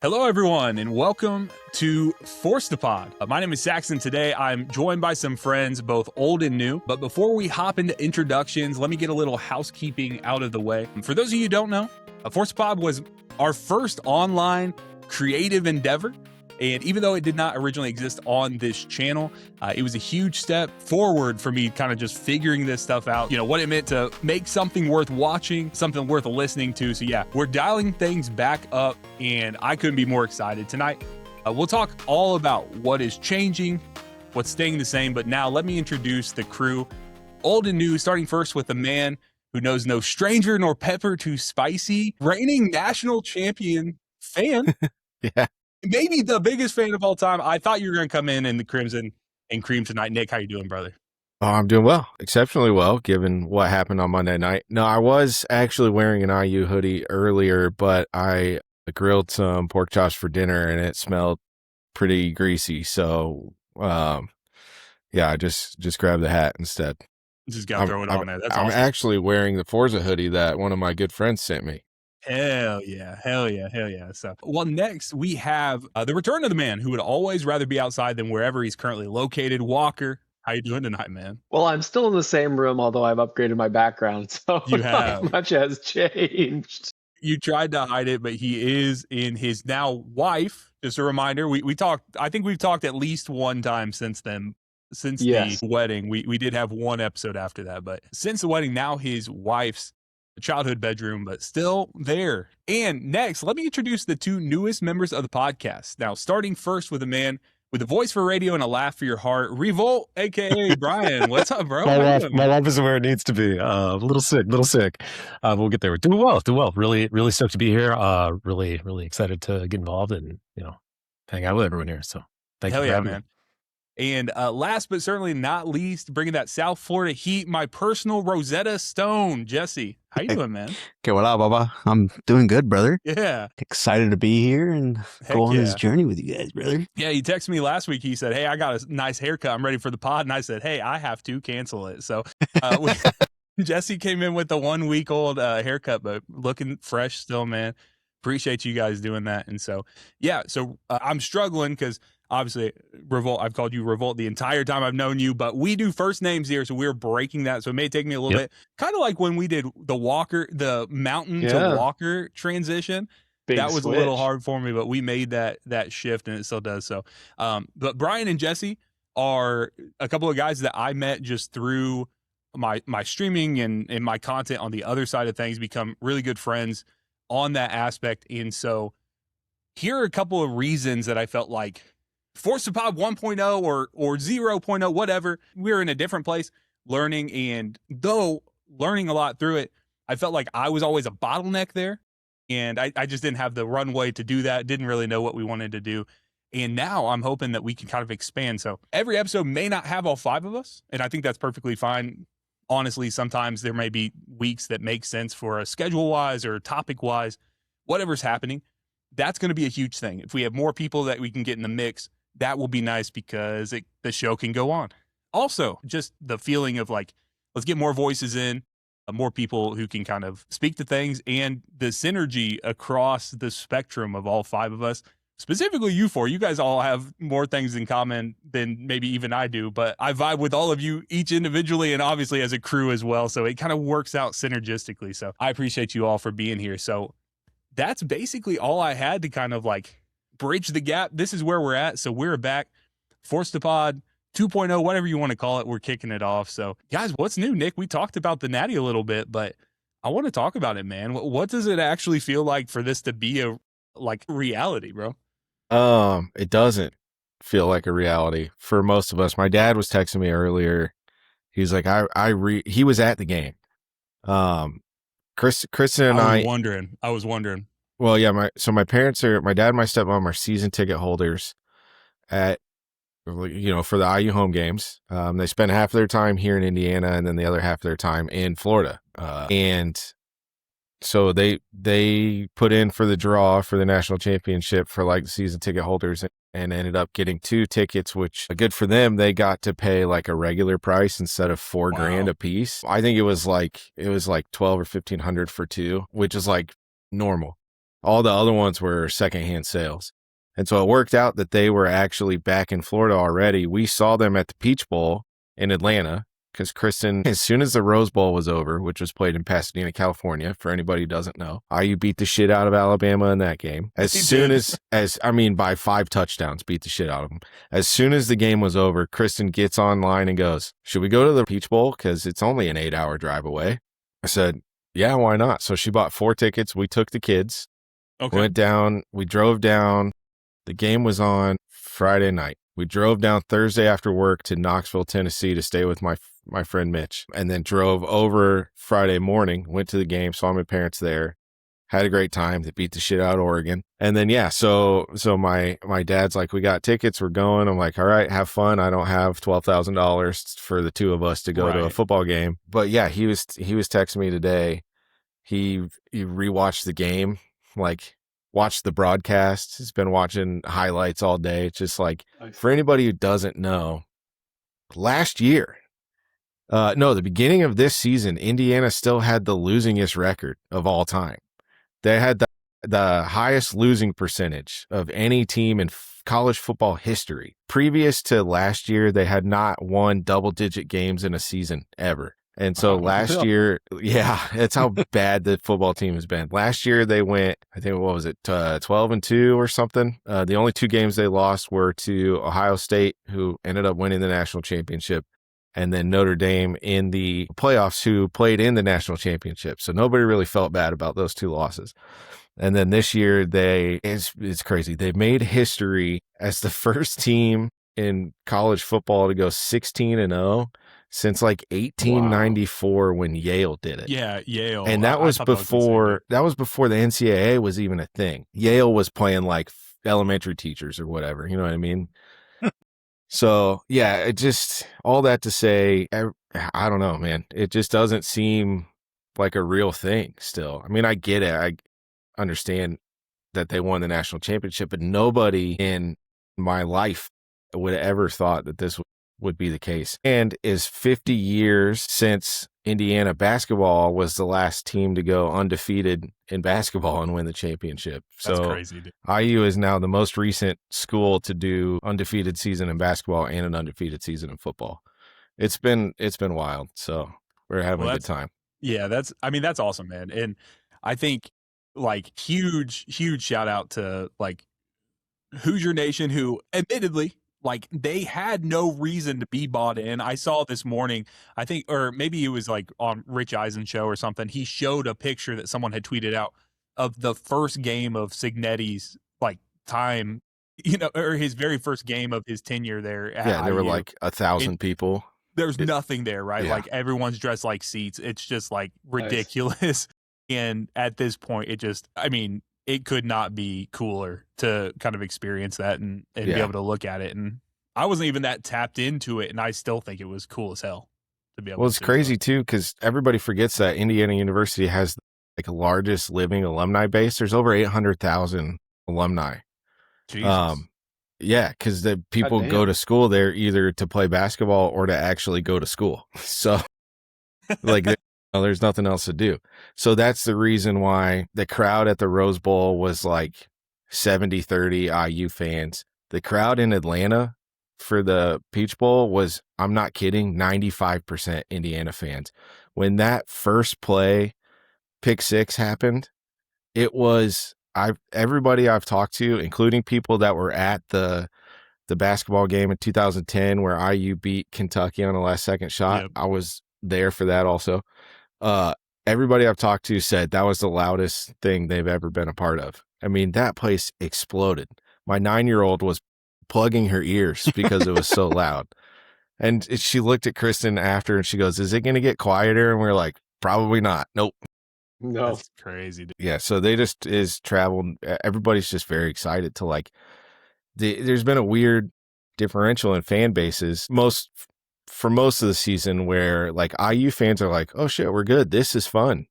Hello, everyone, and welcome to ForcedToPod. My name is Saxon. Today, I'm joined by some friends, both old and new. But before we hop into introductions, let me get a little housekeeping out of the way. For those of you who don't know, ForcedToPod was our first online creative endeavor. And even though it did not originally exist on this channel, it was a huge step forward for me kind of just figuring this stuff out, what it meant to make something worth watching, something worth listening to. So yeah, we're dialing things back up and I couldn't be more excited. Tonight, we'll talk all about what is changing, what's staying the same. But now let me introduce the crew, old and new, starting first with the man who knows no stranger nor pepper too spicy, reigning national champion fan. Yeah. Maybe the biggest fan of all time. I thought you were going to come in the Crimson and Cream tonight. Nick, how you doing, brother? Oh, I'm doing well, exceptionally well, given what happened on Monday night. No, I was actually wearing an IU hoodie earlier, but I grilled some pork chops for dinner, and it smelled pretty greasy. So, yeah, I just grabbed the hat instead. Just got to throw it on there. That's I'm awesome. actually wearing the Forza hoodie that one of my good friends sent me. Hell yeah. So, well, next we have the return of the man who would always rather be outside than wherever he's currently located. Walker, how you doing tonight, man? Well, I'm still in the same room, although I've upgraded my background, so You have. not much has changed. You tried to hide it, but he is in his now wife. Just a reminder, we talked, I think we've talked at least one time since then. Since the wedding, we did have one episode after that, but since the wedding, now his wife's childhood bedroom, but still there. And next, let me introduce the two newest members of the podcast. Now, starting first with a man with a voice for radio and a laugh for your heart, RevoLT, aka Bryan. What's up, bro? My life isn't where it needs to be. A little sick. We'll get there. Doing well. Really stoked to be here. Really excited to get involved and hang out with everyone here. So thank you for having me. And last but certainly not least, bringing that South Florida heat, my personal Rosetta Stone, Jesse. How you doing, man? Okay, what up, Baba? I'm doing good, brother. Yeah. Excited to be here and go on this journey with you guys, brother. Yeah, he texted me last week. He said, hey, I got a nice haircut. I'm ready for the pod. And I said, hey, I have to cancel it. So Jesse came in with the 1 week old haircut, but looking fresh still, man. Appreciate you guys doing that. And so, yeah, I'm struggling because obviously, RevoLT, I've called you RevoLT the entire time I've known you, but we do first names here, so we're breaking that. So it may take me a little bit, kind of like when we did the mountain to Walker transition. That was a little hard for me, but we made that shift, and it still does. So, but Bryan and Jesse are a couple of guys that I met just through my streaming and my content on the other side of things, become really good friends on that aspect. And so here are a couple of reasons that I felt like ForcedToPod 1.0 or 0.0, whatever. We're in a different place learning, and though learning a lot through it, I felt like I was always a bottleneck there, and I just didn't have the runway to do that, didn't really know what we wanted to do. And now I'm hoping that we can kind of expand. So every episode may not have all five of us, and I think that's perfectly fine. Honestly, sometimes there may be weeks that make sense for a schedule-wise or topic-wise, whatever's happening. That's going to be a huge thing. If we have more people that we can get in the mix, that will be nice because the show can go on. Also, just the feeling of like, let's get more voices in, more people who can kind of speak to things, and the synergy across the spectrum of all five of us, specifically you four. You guys all have more things in common than maybe even I do, but I vibe with all of you each individually and obviously as a crew as well. So it kind of works out synergistically. So I appreciate you all for being here. So that's basically all I had to kind of like bridge the gap. This is where we're at. So we're back. ForcedToPod 2.0, whatever you want to call it. We're kicking it off. So guys, what's new? Nick, we talked about the Natty a little bit, but I want to talk about it, man. What does it actually feel like for this to be a reality, bro? It doesn't feel like a reality for most of us. My dad was texting me earlier. He's like, he was at the game. Kristen and I was wondering. Well, yeah, my parents my dad and my stepmom are season ticket holders at, for the IU home games. They spend half their time here in Indiana and then the other half of their time in Florida. And so they put in for the draw for the national championship for like the season ticket holders and ended up getting 2 tickets, which good for them. They got to pay like a regular price instead of $4,000 a piece. I think it was like 12 or 1,500 for 2, which is like normal. All the other ones were secondhand sales. And so it worked out that they were actually back in Florida already. We saw them at the Peach Bowl in Atlanta because Kristen, as soon as the Rose Bowl was over, which was played in Pasadena, California, for anybody who doesn't know, IU beat the shit out of Alabama in that game. As soon by 5 touchdowns, beat the shit out of them. As soon as the game was over, Kristen gets online and goes, should we go to the Peach Bowl? Because it's only an 8-hour drive away. I said, yeah, why not? So she bought 4 tickets. We took the kids, went down, we drove down. The game was on Friday night. We drove down Thursday after work to Knoxville, Tennessee to stay with my friend Mitch, and then drove over Friday morning, went to the game, saw my parents there, had a great time. They beat the shit out of Oregon. And then, so my dad's like, we got tickets, we're going. I'm like, all right, have fun. I don't have $12,000 for the 2 of us to go to a football game. But yeah, he was texting me today. He rewatched the game, like watched the broadcast. He's been watching highlights all day. It's just like, for anybody who doesn't know, last year, the beginning of this season, Indiana still had the losingest record of all time. They had the highest losing percentage of any team in college football history. Previous to last year, they had not won double-digit games in a season ever. And so last year, that's how bad the football team has been. Last year, they went, I think, 12-2 or something. The only 2 games they lost were to Ohio State, who ended up winning the national championship, and then Notre Dame in the playoffs, who played in the national championship. So nobody really felt bad about those 2 losses. And then this year, it's crazy. They made history as the first team in college football to go 16-0 since like 1894 when Yale did it. Yeah, Yale. And that was before the NCAA was even a thing. Yale was playing like elementary teachers or whatever, you know what I mean? So, yeah, it just, all that to say, I don't know, man. It just doesn't seem like a real thing still. I mean, I get it. I understand that they won the national championship, but nobody in my life would have ever thought that this would be the case. And is 50 years since Indiana basketball was the last team to go undefeated in basketball and win the championship. That's so crazy, dude. IU is now the most recent school to do undefeated season in basketball and an undefeated season in football. It's been wild. So we're having a good time. Yeah, that's awesome, man. And I think like huge shout out to like Hoosier Nation, who admittedly, like, they had no reason to be bought in. I saw this morning, I think, or maybe it was like on Rich Eisen show or something. He showed a picture that someone had tweeted out of the first game of Cignetti's like time, or his very first game of his tenure there. Yeah, there were like 1,000 people. There's nothing there, right? Yeah. Like everyone's dressed like seats. It's just like ridiculous. Nice. And at this point, it could not be cooler to kind of experience that and be able to look at it. And I wasn't even that tapped into it, and I still think it was cool as hell to be able to. Well, it's crazy too, because everybody forgets that Indiana University has like the largest living alumni base. There's over 800,000 alumni. Jesus. Yeah, because the people go to school there either to play basketball or to actually go to school. So like there's nothing else to do. So that's the reason why the crowd at the Rose Bowl was like 70-30 IU fans. The crowd in Atlanta for the Peach Bowl was, I'm not kidding, 95% Indiana fans. When that first play, pick 6 happened, it was, everybody I've talked to, including people that were at the basketball game in 2010 where IU beat Kentucky on a last second shot. Yep. I was there for that also. Everybody I've talked to said that was the loudest thing they've ever been a part of. I mean, that place exploded. My 9-year-old was plugging her ears because it was so loud. And she looked at Kristen after and she goes, is it going to get quieter? And we're like, probably not. Nope. No. That's crazy, dude. Yeah. So they just traveled. Everybody's just very excited to like, there's been a weird differential in fan bases for most of the season where like IU fans are like, oh shit, we're good. This is fun.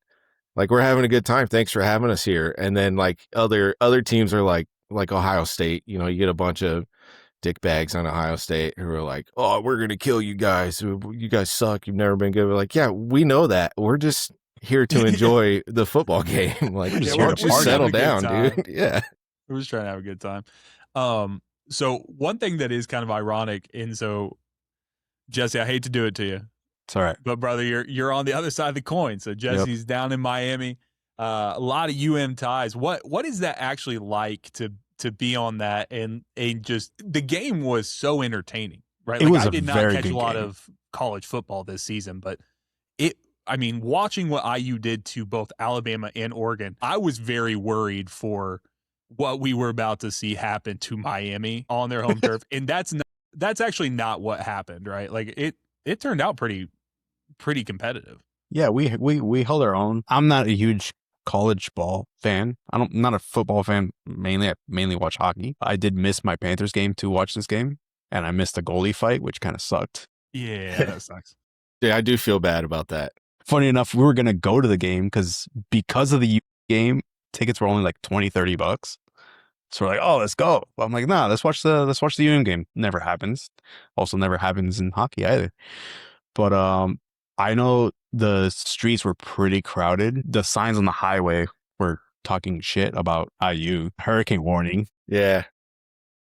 Like we're having a good time. Thanks for having us here. And then like other teams are like Ohio State, you get a bunch of dickbags on Ohio State who are like, oh, we're going to kill you guys. You guys suck. You've never been good. We're like, yeah, we know that. We're just here to enjoy the football game. Like, We're just why here don't to you party. settle Have a good down, time. dude? Yeah. We're just trying to have a good time. So one thing that is kind of ironic, and so Jesse, I hate to do it to you. It's all right. But brother, you're on the other side of the coin. So Jesse's down in Miami. A lot of ties. What is that actually like to be on that and just the game was so entertaining, right? It Like was I a did not very catch a good lot game. of college football this season, but watching what IU did to both Alabama and Oregon, I was very worried for what we were about to see happen to Miami on their home turf. And that's actually not what happened, right? Like it turned out pretty competitive. Yeah, we held our own. I'm not a huge college ball fan. I'm not a football fan mainly. I mainly watch hockey. I did miss my Panthers game to watch this game, and I missed the goalie fight, which kind of sucked. Yeah, that sucks. Yeah, I do feel bad about that. Funny enough, we were going to go to the game because of the game, tickets were only like $20-$30. So we're like, oh, let's go. But I'm like, nah, let's watch the UM game. Never happens. Also never happens in hockey either. But I know the streets were pretty crowded. The signs on the highway were talking shit about IU. Hurricane warning. Yeah.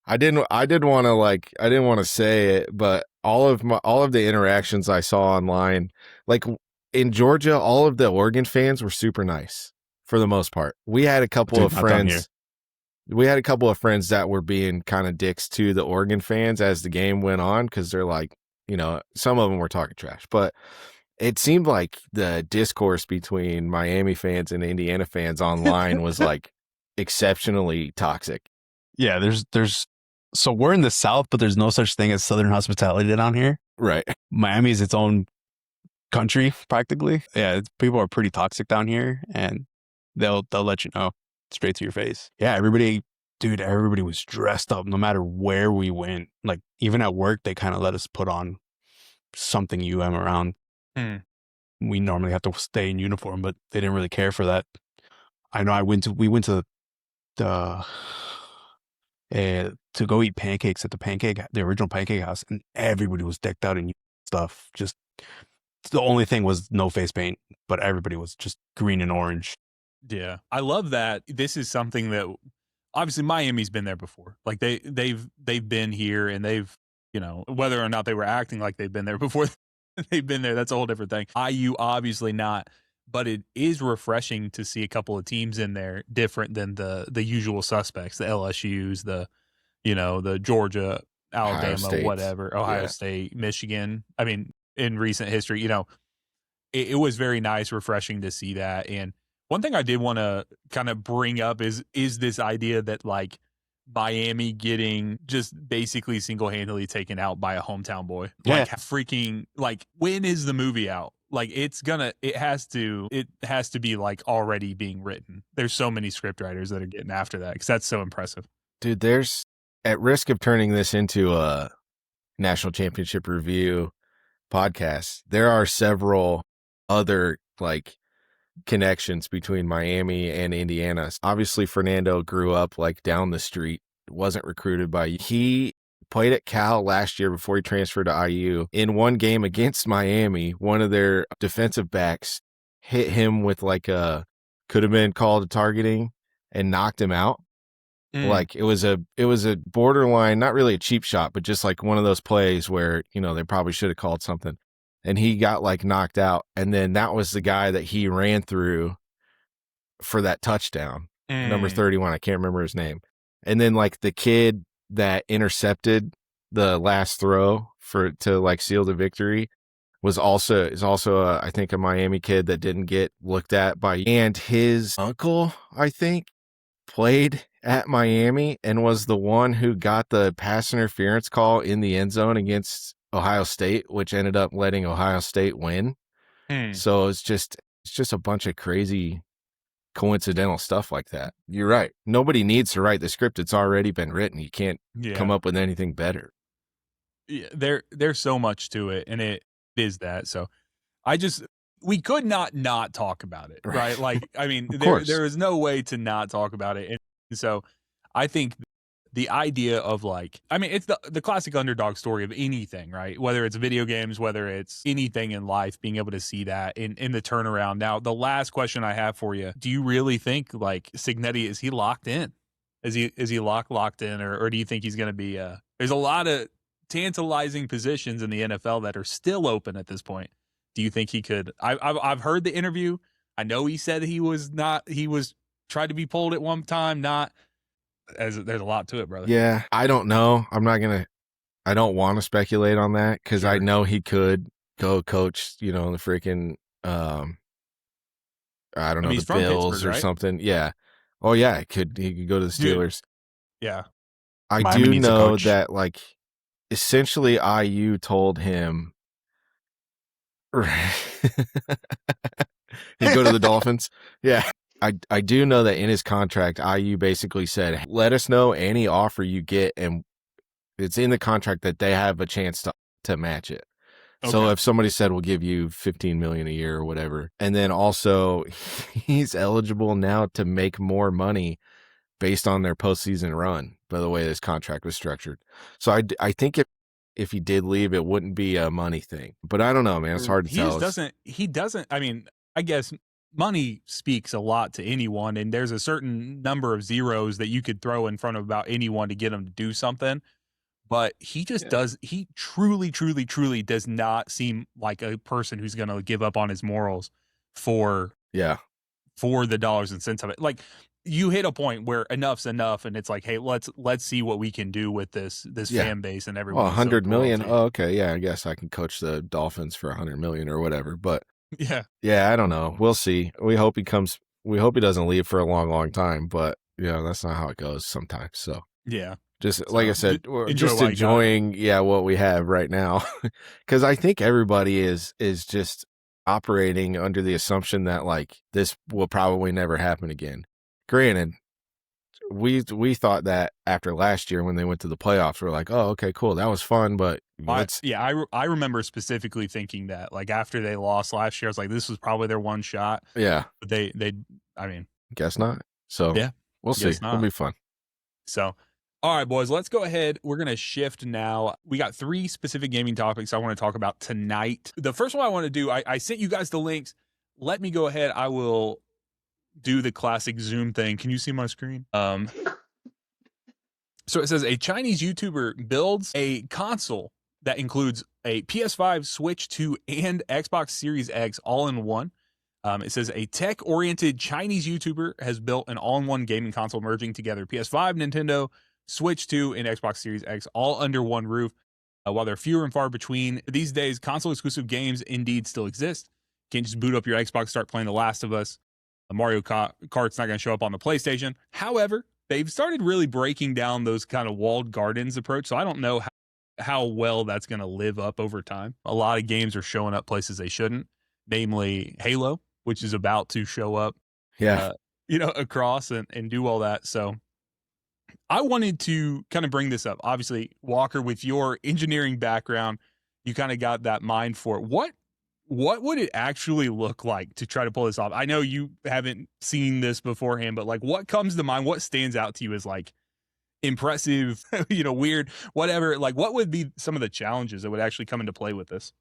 I didn't want to say it, but all of the interactions I saw online, like in Georgia, all of the Oregon fans were super nice for the most part. We had a couple of friends. We had a couple of friends that were being kind of dicks to the Oregon fans as the game went on because they're like, some of them were talking trash, but it seemed like the discourse between Miami fans and Indiana fans online was like exceptionally toxic. Yeah, so we're in the South, but there's no such thing as Southern hospitality down here. Right. Miami is its own country, practically. Yeah, people are pretty toxic down here, and they'll let you know straight to your face. Yeah, everybody was dressed up no matter where we went. Like even at work, they kind of let us put on something around. We normally have to stay in uniform, but they didn't really care for that. I know we went to the to go eat pancakes at the original pancake house, and everybody was decked out in stuff. Just the only thing was no face paint, but everybody was just green and orange. Yeah, I love that. This is something that obviously Miami's been there before. Like they've been here, and they've whether or not they were acting like they've been there before, they've been there. That's a whole different thing. IU obviously not, but it is refreshing to see a couple of teams in there different than the usual suspects, the LSU's, the Georgia, Alabama, whatever, Ohio State, Michigan. I mean, in recent history, it was very nice, refreshing to see that. And one thing I did want to kind of bring up is this idea that like Miami getting just basically single-handedly taken out by a hometown boy. Yeah. Like freaking, like when is the movie out? Like it has to be like already being written. There's so many script writers that are getting after that because that's so impressive. Dude, there's, at risk of turning this into a national championship review podcast, there are several other like connections between Miami and Indiana. Obviously, Fernando grew up like down the street, wasn't recruited by you. He played at Cal last year before he transferred to IU. In one game against Miami, one of their defensive backs hit him with like could have been called a targeting and knocked him out. Like it was a borderline, not really a cheap shot, but just like one of those plays where, they probably should have called something. And he got like knocked out. And then that was the guy that he ran through for that touchdown. Number 31. I can't remember his name. And then like the kid that intercepted the last throw to like seal the victory is also I think a Miami kid that didn't get looked at by, and his uncle, I think, played at Miami and was the one who got the pass interference call in the end zone against Ohio State, which ended up letting Ohio State win. So it's just a bunch of crazy coincidental stuff like that. You're right. Nobody needs to write the script. It's already been written. You can't come up with anything better. Yeah, there's so much to it, and it is that. So we could not talk about it, right? Like, I mean, there is no way to not talk about it. And so I think the idea of like, I mean, it's the classic underdog story of anything, right? Whether it's video games, whether it's anything in life, being able to see that in the turnaround. Now, the last question I have for you, do you really think like Cignetti, is he locked in? Is he locked in, or do you think he's going to be, there's a lot of tantalizing positions in the NFL that are still open at this point. Do you think he could, I've heard the interview. I know he said he was tried to be pulled at one time, not, as there's a lot to it, brother. Yeah, I don't know. I don't want to speculate on that because Sure. I know he could go coach, the freaking, I don't know, he's the from Bills Pittsburgh, or right? something. Yeah. Oh yeah, he could go to the Steelers. Yeah. I Miami do needs a know coach. that like essentially IU told him he'd go to the Dolphins. Yeah. I do know that in his contract, IU basically said, let us know any offer you get, and it's in the contract that they have a chance to match it. So Okay. if somebody said we'll give you $15 million a year or whatever, and then also he's eligible now to make more money based on their postseason run, by the way this contract was structured. So I think if he did leave, it wouldn't be a money thing. But I don't know, man. It's hard to tell. He doesn't, I mean, I guess money speaks a lot to anyone, and there's a certain number of zeros that you could throw in front of about anyone to get them to do something. But he just does, he truly, truly, truly does not seem like a person who's going to give up on his morals for the dollars and cents of it. Like, you hit a point where enough's enough, and it's like, hey, let's see what we can do with this fan base and everyone. 100 million. Oh, okay. Yeah, I guess I can coach the Dolphins for 100 million or whatever. But yeah, I don't know. We'll see. We hope he doesn't leave for a long, long time. But that's not how it goes sometimes. So yeah. Just like I said, just what enjoying, what we have right now. Because I think everybody is just operating under the assumption that like this will probably never happen again. Granted, we thought that after last year when they went to the playoffs, we're like, oh, okay, cool, that was fun. But I remember specifically thinking that like after they lost last year, I was like, this was probably their one shot. Yeah, but I mean, guess not. So yeah, we'll see. It'll be fun. So. All right, boys, let's go ahead. We're going to shift now. We got 3 specific gaming topics I want to talk about tonight. The first one I want to do, I sent you guys the links. Let me go ahead. I will do the classic Zoom thing. Can you see my screen? So it says a Chinese YouTuber builds a console that includes a PS5, Switch 2, and Xbox Series X all in one. It says a tech-oriented Chinese YouTuber has built an all-in-one gaming console merging together PS5, Nintendo, Switch 2, and Xbox Series X all under one roof. While they're fewer and far between these days, console-exclusive games indeed still exist. You can't just boot up your Xbox, start playing The Last of Us. Mario Kart's not going to show up on the PlayStation. However, they've started really breaking down those kind of walled gardens approach, so I don't know how well that's going to live up over time. A lot of games are showing up places they shouldn't, namely Halo, which is about to show up across and do all that. So I wanted to kind of bring this up. Obviously, Walker, with your engineering background, you kind of got that mind for it. What would it actually look like to try to pull this off? I know you haven't seen this beforehand, but like, what comes to mind? What stands out to you as like impressive, weird, whatever? Like, what would be some of the challenges that would actually come into play with this?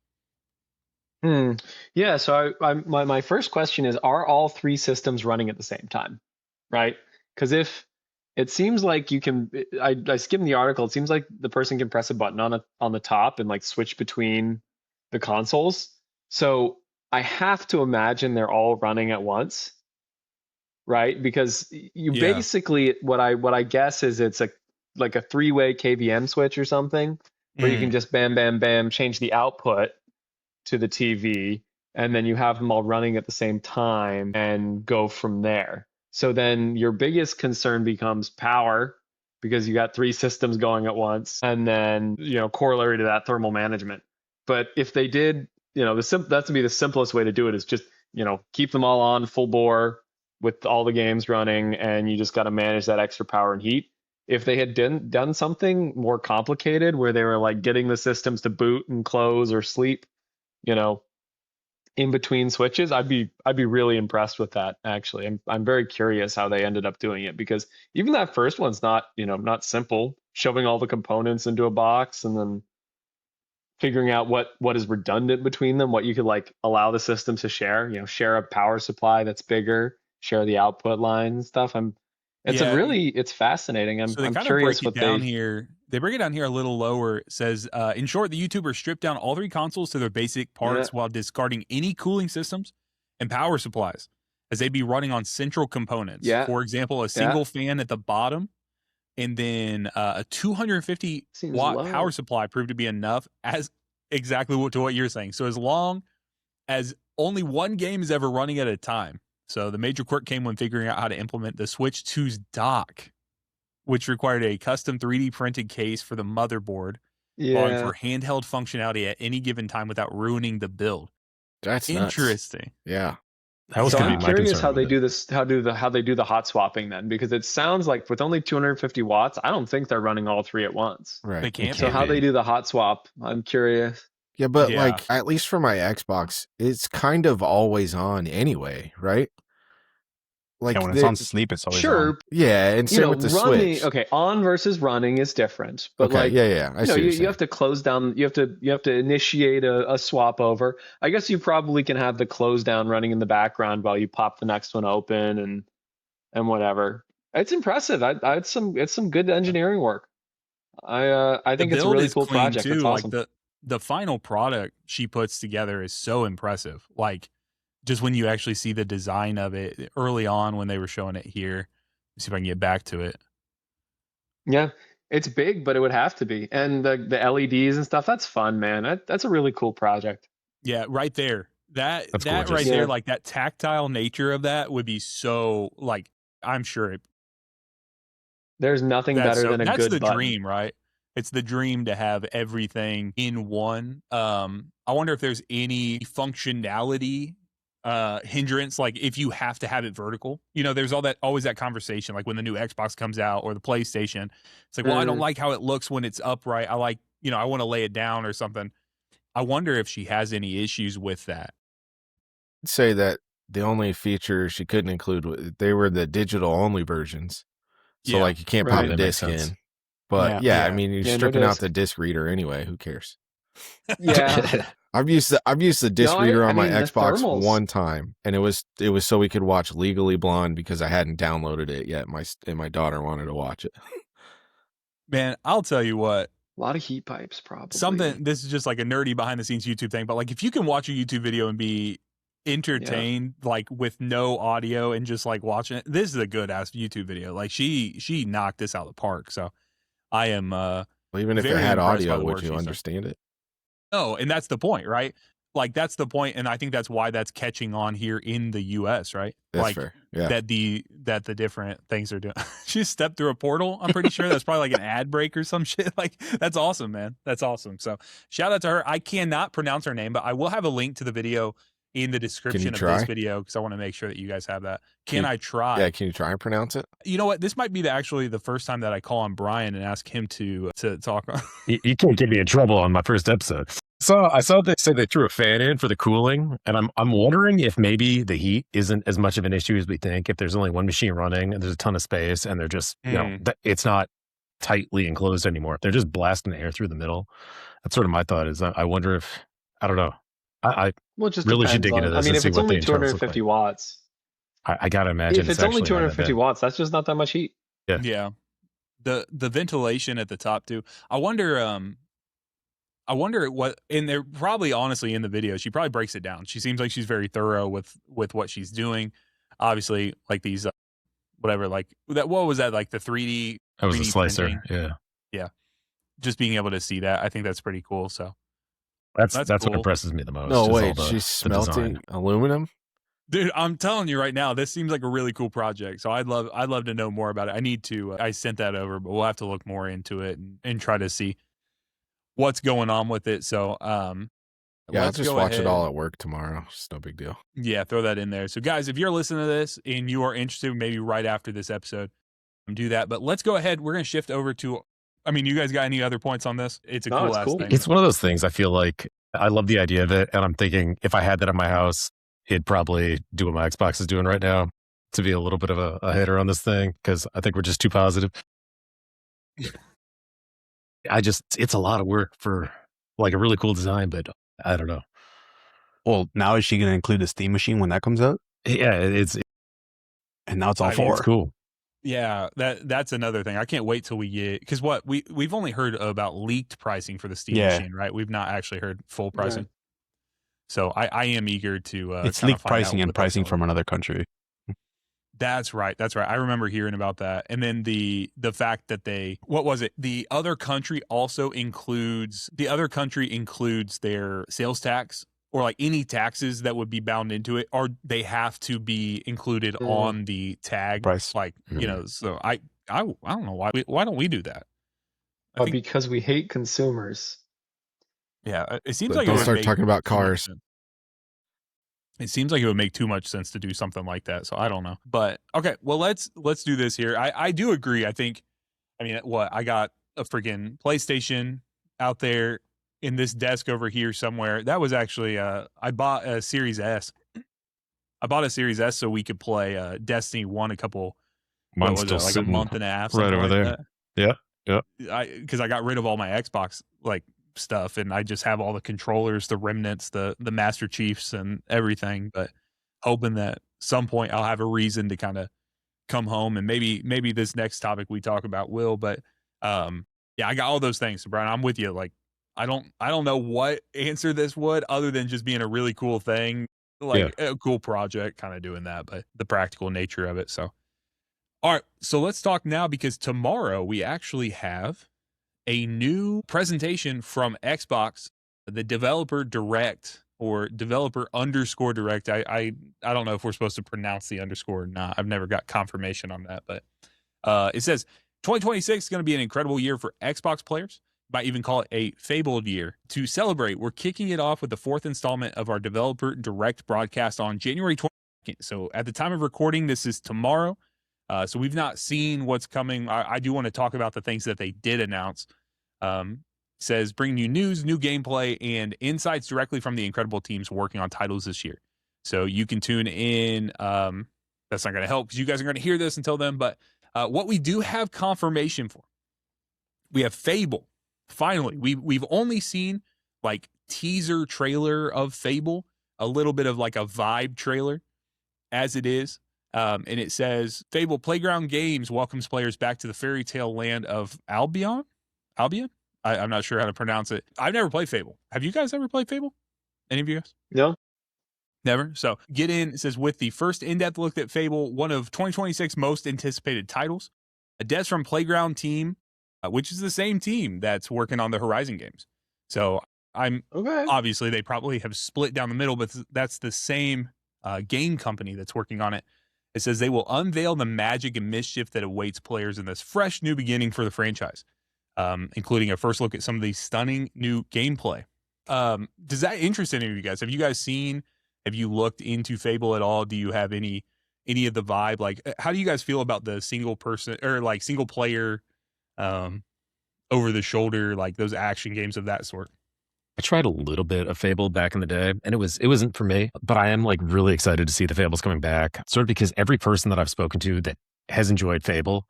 Yeah. So my first question is, are all 3 systems running at the same time? Right? Because if it seems like you can, I skimmed the article. It seems like the person can press a button on the top and like switch between the consoles. So I have to imagine they're all running at once, right? Because you basically, what I guess is it's like a 3-way KVM switch or something, where you can just bam, bam, bam, change the output to the TV, and then you have them all running at the same time and go from there. So then your biggest concern becomes power, because you got 3 systems going at once, and then corollary to that, thermal management. But if they did, that's to be the simplest way to do it, is just keep them all on full bore with all the games running, and you just got to manage that extra power and heat. If they had done something more complicated, where they were like getting the systems to boot and close or sleep, in between switches, I'd be really impressed with that. Actually, I'm very curious how they ended up doing it, because even that first one's not, not simple. Shoving all the components into a box and then figuring out what is redundant between them, what you could like allow the system to share. Share a power supply that's bigger, share the output line and stuff. It's fascinating. I'm So they kind curious of break it down here. They break it down here a little lower. It says, in short, the YouTubers stripped down all 3 consoles to their basic parts while discarding any cooling systems and power supplies, as they'd be running on central components. Yeah. For example, a single fan at the bottom, and then a 250 watt power supply proved to be enough, as exactly to what you're saying. So as long as only one game is ever running at a time. So the major quirk came when figuring out how to implement the Switch 2's dock, which required a custom 3D printed case for the motherboard, allowing for handheld functionality at any given time without ruining the build. That's interesting. Nuts. Yeah. That was so gonna I'm be my curious concern how they with do this, how they do the hot swapping then, because it sounds like with only 250 watts, I don't think they're running all 3 at once. Right. They can't. So how they do the hot swap, I'm curious. Yeah, but like at least for my Xbox, it's kind of always on anyway, right? Like when it's on sleep, it's always on. Yeah, and same with the running, Switch. Okay, on versus running is different, but like you have to close down. You have to initiate a swap over. I guess you probably can have the close down running in the background while you pop the next one open and whatever. It's impressive. It's some good engineering work. I think it's a really cool project. Too. It's awesome. Like the final product she puts together is so impressive. Like, just when you actually see the design of it early on when they were showing it here. Let's see if I can get back to it. Yeah, it's big, but it would have to be. And the LEDs and stuff, that's fun, man. That's a really cool project. Yeah, right there. That's gorgeous. Right there, like that tactile nature of that would be so, like, I'm sure there's nothing better than a good That's the button. dream, right? It's the dream to have everything in one. I wonder if there's any functionality hindrance, like if you have to have it vertical. There's always that conversation, like when the new Xbox comes out or the PlayStation, it's like, well, I don't like how it looks when it's upright. I like, I want to lay it down or something. I wonder if she has any issues with that. I'd say that the only feature she couldn't include, they were the digital only versions. So like you can't pop a disc in. But I mean, you're stripping out the disc reader anyway. Who cares? Yeah. I've used the disc reader on my Xbox one time, and it was so we could watch Legally Blonde because I hadn't downloaded it yet. My daughter wanted to watch it. Man, I'll tell you what. A lot of heat pipes, probably. This is just like a nerdy behind the scenes YouTube thing, but like if you can watch a YouTube video and be entertained, like with no audio and just like watching it, this is a good ass YouTube video. Like she knocked this out of the park. So I am well, even if it had audio, would you understand it? No, and that's the point, right? Like that's the point, and I think that's why that's catching on here in the US, right? That's like fair. Yeah. That the different things are doing. She stepped through a portal, I'm pretty sure. That's probably like an ad break or some shit. Like that's awesome, man. That's awesome. So shout out to her. I cannot pronounce her name, but I will have a link to the video in the description of this video because I want to make sure that you guys have that. Can I try? Yeah, can you try and pronounce it? You know what? This might be actually the first time that I call on Bryan and ask him to talk on. You can't get me in trouble on my first episode. So I saw they say they threw a fan in for the cooling, and I'm wondering if maybe the heat isn't as much of an issue as we think. If there's only one machine running and there's a ton of space, and they're just it's not tightly enclosed anymore. They're just blasting air through the middle. That's sort of my thought. Is I wonder if I don't know. I just really should dig into this. I mean, and if see it's what only the 250 watts, I gotta imagine if it's only 250 watts, that's just not that much heat. Yeah. The ventilation at the top too. I wonder what, and they're probably honestly in the video, she probably breaks it down. She seems like she's very thorough with what she's doing. Obviously, like these, whatever, like that. What was that? Like the 3D. That was 3D a slicer. printing. Yeah. Just being able to see that, I think that's pretty cool. So that's cool. What impresses me the most. No, wait, she's smelting aluminum. Dude, I'm telling you right now, this seems like a really cool project. So I'd love to know more about it. I need to. I sent that over, but we'll have to look more into it and try to see what's going on with it. So yeah, I'll just watch it all at work tomorrow. It's no big deal. Yeah, throw that in there. So guys, if you're listening to this and you are interested, maybe right after this episode, do that. But let's go ahead. We're going to shift over to I mean, you guys got any other points on this? It's a cool ass thing. It's one of those things. I feel like I love the idea of it, and I'm thinking if I had that in my house, it'd probably do what my Xbox is doing right now, to be a little bit of a hitter on this thing, because I think we're just too positive. It's a lot of work for like a really cool design, but I don't know. Well, now is she going to include the Steam machine when that comes out? Yeah, and now it's all it's cool. Yeah, that's another thing. I can't wait till we get, because we've only heard about leaked pricing for the Steam machine, right? We've not actually heard full pricing. Yeah. So I am eager to. It's leaked pricing and pricing from another country. That's right. I remember hearing about that. And then the fact that what was it? The other country includes their sales tax, or like any taxes that would be bound into it, or they have to be included on the tag price. Like, so I don't know why don't we do that? Because we hate consumers. Yeah, it seems like don't start talking about cars. It seems like it would make too much sense to do something like that. So I don't know. But okay, well let's do this here. I do agree. I got a freaking PlayStation out there in this desk over here somewhere. That was actually I bought a Series S. I bought a Series S so we could play Destiny 1 a couple months, like a month and a half right over there. That. Yeah. Because I got rid of all my Xbox stuff, and I just have all the controllers, the remnants, the Master Chiefs, and everything. But hoping that some point I'll have a reason to kind of come home, and maybe this next topic we talk about will. But yeah, I got all those things. So Bryan, I'm with you. Like, I don't know what answer this would, other than just being a really cool thing, a cool project, kind of doing that, but the practical nature of it. So, all right, so let's talk now, because tomorrow we actually have a new presentation from Xbox, the Developer Direct, or Developer _ Direct. I don't know if we're supposed to pronounce the underscore or not. I've never got confirmation on that, but it says 2026 is going to be an incredible year for Xbox players. Might even call it a fabled year. To celebrate, we're kicking it off with the 4th installment of our Developer Direct broadcast on January 22nd. So at the time of recording, this is tomorrow. So we've not seen what's coming. I do want to talk about the things that they did announce. Says bring you news, new gameplay, and insights directly from the incredible teams working on titles this year. So you can tune in. That's not going to help because you guys are going to hear this until then. But what we do have confirmation for, we have Fable. Finally, we've only seen like teaser trailer of Fable, a little bit of like a vibe trailer as it is. And it says Fable Playground Games welcomes players back to the fairy tale land of Albion. I'm not sure how to pronounce it. I've never played Fable. Have you guys ever played Fable? Any of you guys? No. Never. So get in. It says with the first in-depth look at Fable, one of 2026 most anticipated titles. A devs from Playground team, which is the same team that's working on the Horizon games. So obviously they probably have split down the middle, but that's the same game company that's working on it. It says they will unveil the magic and mischief that awaits players in this fresh new beginning for the franchise, including a first look at some of the stunning new gameplay. Does that interest any of you guys? Have you looked into Fable at all? Do you have any of the vibe? Like, how do you guys feel about the single person or like single player, over the shoulder, like those action games of that sort? I tried a little bit of Fable back in the day, and it wasn't for me, but I am like really excited to see the Fables coming back, sort of because every person that I've spoken to that has enjoyed Fable,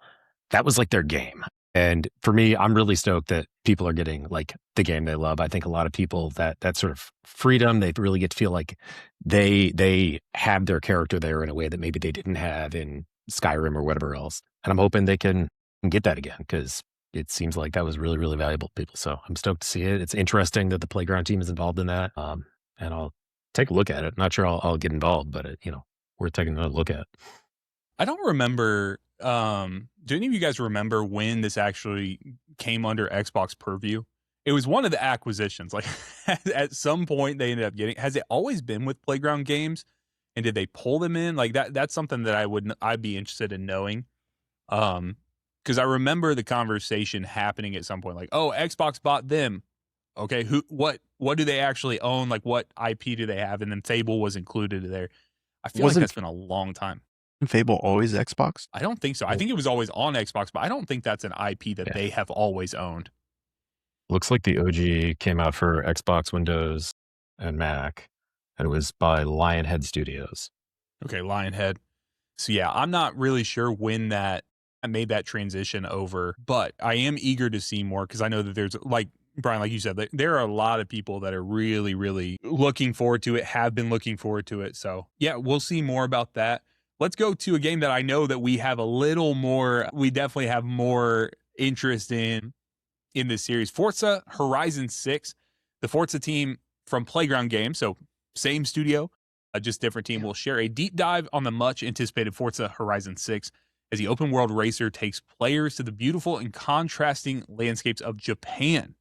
that was like their game. And for me, I'm really stoked that people are getting like the game they love. I think a lot of people that sort of freedom, they really get to feel like they have their character there in a way that maybe they didn't have in Skyrim or whatever else. And I'm hoping they can get that again, because it seems like that was really, really valuable to people. So I'm stoked to see it. It's interesting that the Playground team is involved in that. And I'll take a look at it. Not sure I'll get involved, but worth taking a look at. I don't remember. Do any of you guys remember when this actually came under Xbox purview? It was one of the acquisitions. Like at some point they ended up getting. Has it always been with Playground Games? And did they pull them in? Like that's something that I'd be interested in knowing. Because I remember the conversation happening at some point, like, oh, Xbox bought them. Okay, what do they actually own? Like, what IP do they have? And then Fable was included there. I feel like that's been a long time. Fable always Xbox? I don't think so. I think it was always on Xbox, but I don't think that's an IP that they have always owned. Looks like the OG came out for Xbox, Windows, and Mac, and it was by Lionhead Studios. Okay, Lionhead. So yeah, I'm not really sure when that I made that transition over, but I am eager to see more because I know that there's, like Bryan, like you said, there are a lot of people that are really, really looking forward to it, have been looking forward to it. So yeah, we'll see more about that. Let's go to a game that I know that we have a little more, we definitely have more interest in this series. Forza Horizon 6, the Forza team from Playground Games, so same studio, just different team, will share a deep dive on the much anticipated Forza Horizon 6 as the open world racer takes players to the beautiful and contrasting landscapes of Japan.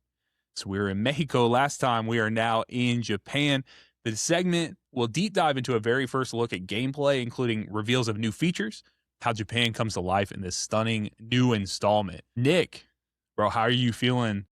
So we were in Mexico last time. We are now in Japan. The segment will deep dive into a very first look at gameplay, including reveals of new features, how Japan comes to life in this stunning new installment. Nick, bro, how are you feeling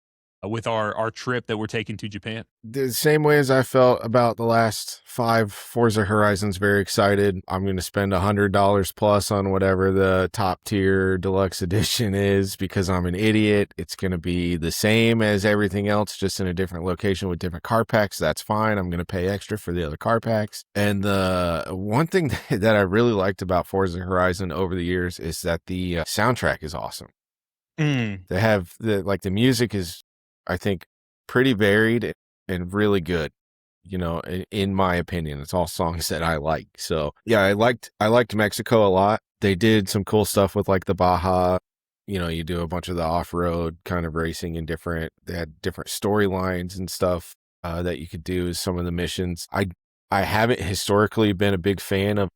with our trip that we're taking to Japan? The same way as I felt about the last 5 Forza Horizons. Very excited. I'm going to spend $100 plus on whatever the top tier deluxe edition is because I'm an idiot. It's going to be the same as everything else, just in a different location with different car packs. That's fine. I'm going to pay extra for the other car packs. And the one thing that I really liked about Forza Horizon over the years is that the soundtrack is awesome. They have the music is, I think, pretty varied and really good, in my opinion. It's all songs that I like. So yeah, I liked Mexico a lot. They did some cool stuff with like the Baja, you do a bunch of the off-road kind of racing and they had different storylines and stuff that you could do as some of the missions. I haven't historically been a big fan of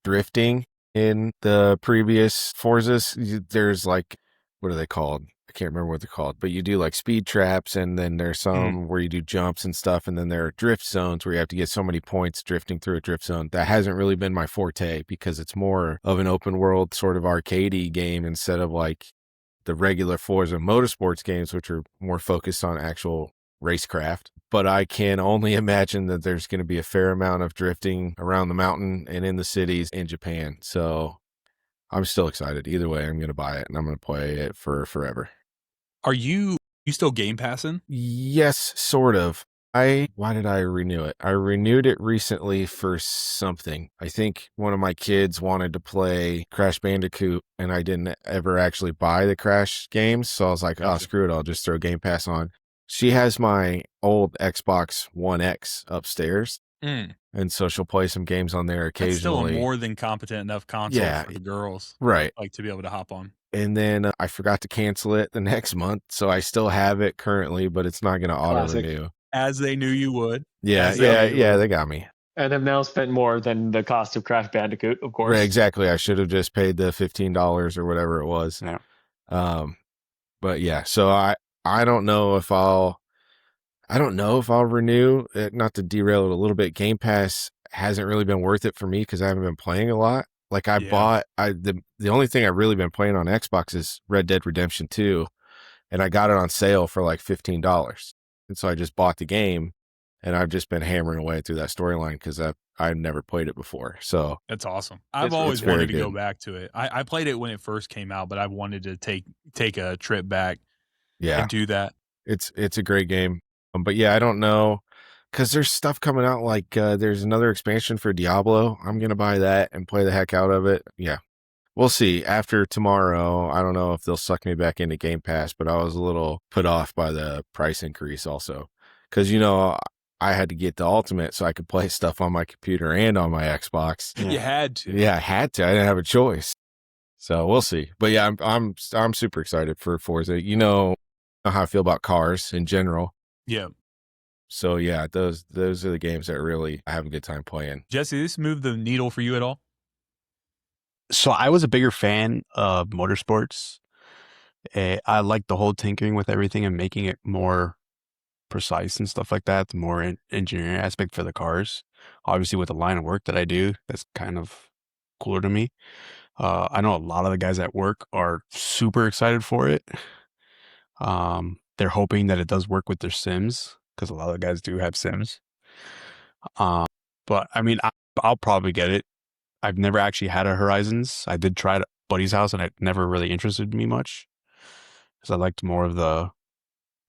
drifting in the previous Forzas. There's like, what are they called? I can't remember what they're called, but you do like speed traps, and then there's some where you do jumps and stuff, and then there are drift zones where you have to get so many points drifting through a drift zone. That hasn't really been my forte because it's more of an open world sort of arcadey game instead of like the regular Forza Motorsports games, which are more focused on actual racecraft. But I can only imagine that there's going to be a fair amount of drifting around the mountain and in the cities in Japan. So I'm still excited. Either way, I'm going to buy it and I'm going to play it for forever. Are you still Game Passing? Yes, sort of. Why did I renew it? I renewed it recently for something. I think one of my kids wanted to play Crash Bandicoot, and I didn't ever actually buy the Crash games. So I was like, oh, screw it. I'll just throw Game Pass on. She has my old Xbox One X upstairs. And so she'll play some games on there occasionally. That's still a more than competent enough console for the girls. Right. Like to be able to hop on. And then I forgot to cancel it the next month. So I still have it currently, but it's not going to auto renew. As they knew you would. Yeah. They got me. And have now spent more than the cost of Crash Bandicoot, of course. Right, exactly. I should have just paid the $15 or whatever it was. Yeah. But yeah, so I don't know if I'll renew it. Not to derail it a little bit. Game Pass hasn't really been worth it for me because I haven't been playing a lot. Like the only thing I've really been playing on Xbox is Red Dead Redemption 2, and I got it on sale for like $15. And so I just bought the game, and I've just been hammering away through that storyline because I've never played it before. So that's awesome. I've always wanted to go back to it. I played it when it first came out, but I wanted to take a trip back and do that. It's a great game. But yeah, I don't know, because there's stuff coming out like there's another expansion for Diablo. I'm going to buy that and play the heck out of it. Yeah, we'll see. After tomorrow, I don't know if they'll suck me back into Game Pass, but I was a little put off by the price increase also. Because, I had to get the Ultimate so I could play stuff on my computer and on my Xbox. You had to. Yeah, I had to. I didn't have a choice. So we'll see. But yeah, I'm super excited for Forza. You know how I feel about cars in general. Yeah. So yeah, those are the games that really I have a good time playing. Jesse, this moved the needle for you at all? So I was a bigger fan of motorsports. I like the whole tinkering with everything and making it more precise and stuff like that. The more engineering aspect for the cars. Obviously, with the line of work that I do, that's kind of cooler to me. I know a lot of the guys at work are super excited for it. They're hoping that it does work with their Sims, because a lot of the guys do have Sims. But I mean, I'll probably get it. I've never actually had a Horizons. I did try it at buddy's house, and it never really interested me much because I liked more of the,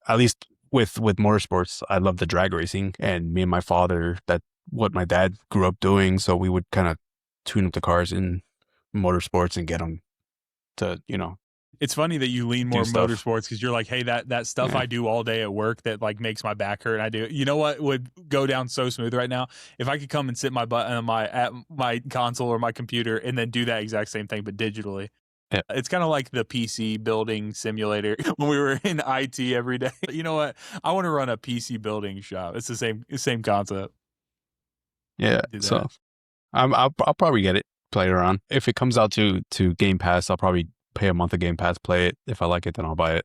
at least with motorsports, I love the drag racing, and me and my father, that what my dad grew up doing. So we would kind of tune up the cars in motorsports and get them to, It's funny that you lean more stuff. motorsports because you're like, hey, that stuff Yeah. I do all day at work that like makes my back hurt. And I do. You know what would go down so smooth right now? If I could come and sit my butt on my console or my computer and then do that exact same thing but digitally. Yeah. It's kind of like the PC building simulator when we were in IT every day. You know what? I want to run a PC building shop. It's the same concept. Yeah. So I'll probably get it, play it around. If it comes out to Game Pass, I'll probably pay a month of Game Pass, play it. If I like it, then I'll buy it.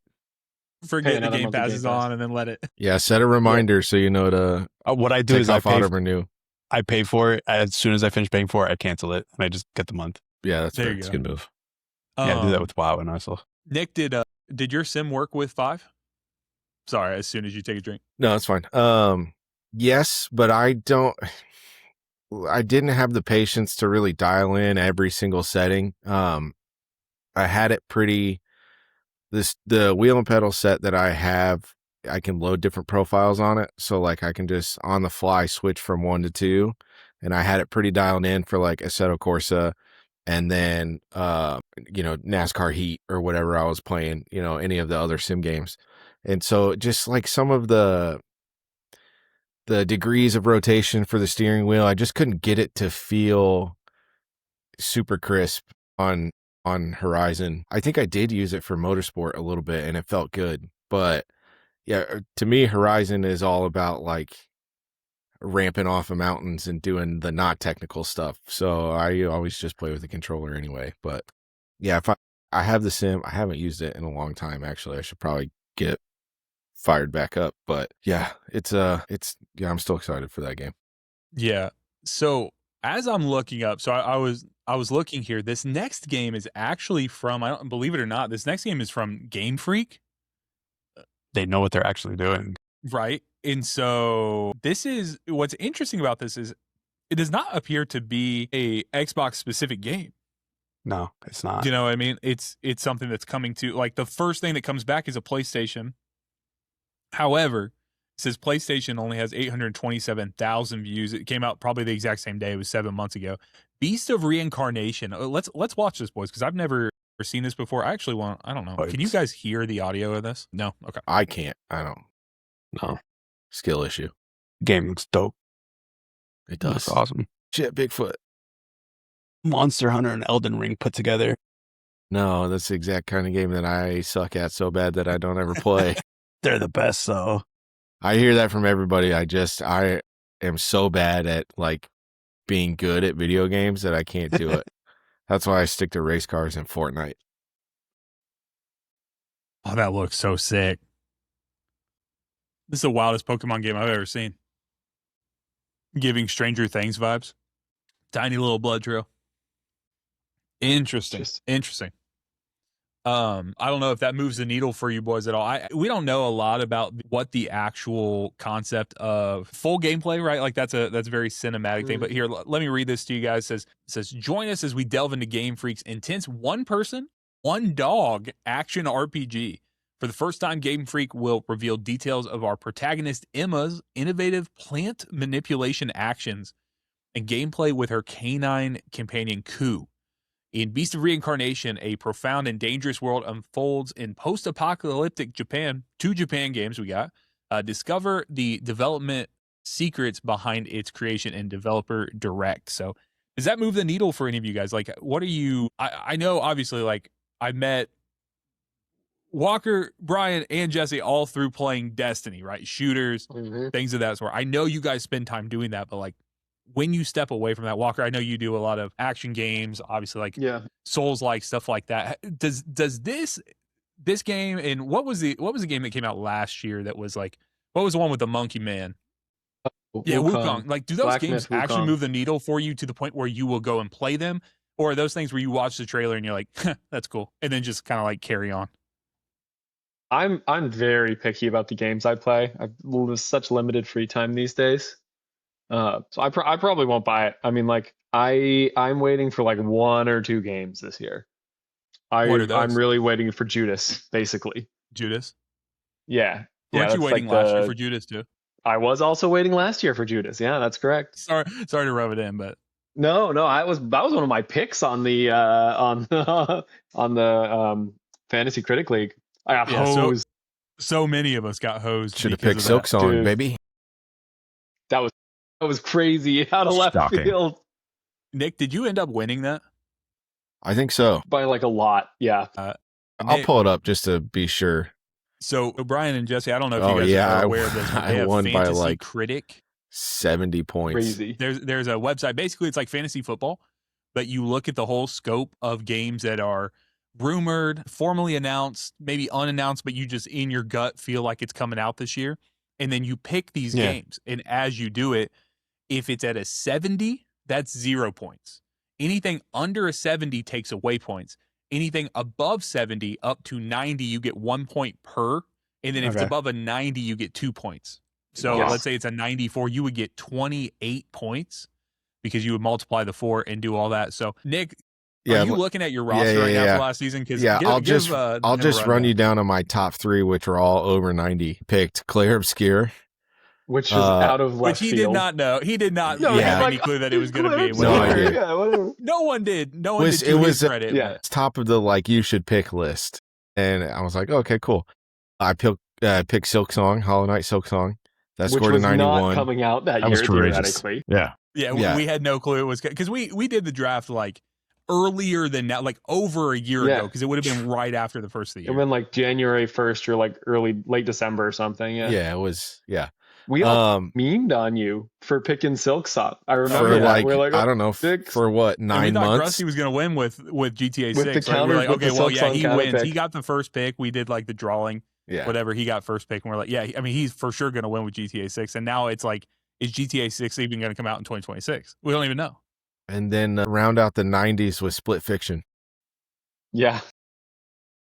Forget the Game Pass is on and then let it. Yeah, set a reminder so you know to. What I do is I renew. I pay for it. As soon as I finish paying for it, I cancel it and I just get the month. Yeah, that's there. That's a good move. Yeah, I do that with WoW and also. Nick, did your sim work with 5? Sorry, as soon as you take a drink. No, it's fine. Yes, but I didn't have the patience to really dial in every single setting. I had it pretty. The wheel and pedal set that I have, I can load different profiles on it, so like I can just on the fly switch from 1 to 2, and I had it pretty dialed in for like Assetto Corsa, and then NASCAR Heat or whatever I was playing, any of the other sim games, and so just like some of the degrees of rotation for the steering wheel, I just couldn't get it to feel super crisp on Horizon. I think I did use it for motorsport a little bit and it felt good, but yeah, to me Horizon is all about like ramping off of mountains and doing the not technical stuff. So I always just play with the controller anyway. But yeah, if I have the sim, I haven't used it in a long time actually. I should probably get fired back up, but yeah, I'm still excited for that game. Yeah. So as I'm looking up, so I was looking here. This next game is actually from, I don't believe it or not, this next game is from Game Freak. They know what they're actually doing. Right. And so this is, what's interesting about this is it does not appear to be a Xbox specific game. No, it's not. You know what I mean? It's something that's coming to, like, the first thing that comes back is a PlayStation. However, it says PlayStation only has 827,000 views. It came out probably the exact same day. It was 7 months ago. Beast of Reincarnation. Let's watch this, boys, because I've never seen this before. I don't know. Can you guys hear the audio of this? No? Okay. I can't. I don't. No. Skill issue. Game looks dope. It does. Looks awesome. Shit, Bigfoot. Monster Hunter and Elden Ring put together. No, that's the exact kind of game that I suck at so bad that I don't ever play. They're the best, though. I hear that from everybody. I am so bad at like being good at video games that I can't do it. That's why I stick to race cars and Fortnite. Oh, that looks so sick. This is the wildest Pokemon game I've ever seen. Giving Stranger Things vibes. Tiny little blood trail. Interesting. Interesting. I don't know if that moves the needle for you boys at all. We don't know a lot about what the actual concept of full gameplay, right? Like that's a very cinematic thing. But here, let me read this to you guys. It says, join us as we delve into Game Freak's intense one person, one dog action RPG. For the first time, Game Freak will reveal details of our protagonist Emma's innovative plant manipulation actions and gameplay with her canine companion Ku. In Beast of Reincarnation, a profound and dangerous world unfolds in post-apocalyptic Japan. 2 Japan games we got. Discover the development secrets behind its creation and developer direct. So does that move the needle for any of you guys? Like, what are you... I know, obviously, like, I met Walker, Bryan, and Jesse all through playing Destiny, right? Shooters, things of that sort. I know you guys spend time doing that, but, like, when you step away from that, Walker, I know you do a lot of action games, obviously, like Souls-like stuff like that. Does this game, and what was the game that came out last year that was like, what was the one with the monkey man? Wukong. Like, do those Black games Myth actually Wukong. move the needle for you to the point where you will go and play them, or are those things where you watch the trailer and you're like, that's cool, and then just kind of like carry on? I'm very picky about the games I play. I've such limited free time these days. So I probably won't buy it. I mean, like, I'm waiting for like 1 or 2 games this year. What are those? I'm really waiting for Judas, basically. Judas? Yeah. Weren't you waiting last year for Judas too? I was also waiting last year for Judas. Yeah, that's correct. Sorry to rub it in, but no, that was one of my picks on the on the Fantasy Critic League. I got hosed. So many of us got hosed. Should have picked Silksong, baby. That was crazy out of left field. Nick, did you end up winning that? I think so. By like a lot, yeah. I'll pull it up just to be sure. So Bryan and Jesse, I don't know if you guys are aware of this, but they have won Fantasy by like Critic. 70 points. Crazy. There's a website. Basically, it's like fantasy football, but you look at the whole scope of games that are rumored, formally announced, maybe unannounced, but you just in your gut feel like it's coming out this year. And then you pick these games. And as you do it, if it's at a 70, that's 0 points. Anything under a 70 takes away points. Anything above 70 up to 90, you get 1 point per. And then if it's above a 90, you get 2 points. So let's say it's a 94, you would get 28 points because you would multiply the 4 and do all that. So Nick, are you looking at your roster right now for last season? I'll just run you down on my top 3, which are all over 90. Picked Claire Obscure, which is out of left field. Which he did not know. He did not have any clue that it was going to be. No idea. Yeah, whatever. No one did. No one did. It was credit. It's top of the like you should pick list, and I was like, okay, cool. I picked Silksong, Hollow Knight Silksong. That scored a 91. Not coming out that year, theoretically. Yeah. We had no clue it was because we did the draft like earlier than now, like over a year ago, because it would have been right after the first of the year. It would have been like January 1st or like late December or something. Yeah, it was. Yeah, we all memed on you for picking Silksong. I remember for that. We're like, I don't know, for what, 9 months? Rusty was going to win with GTA 6. The We're like, okay, well, he wins. Pick. He got the first pick. We did like the drawing. Yeah. Whatever, he got first pick, and we're like, I mean, he's for sure going to win with GTA 6. And now it's like, is GTA 6 even going to come out in 2026? We don't even know. And then round out the 90s with Split Fiction. Yeah.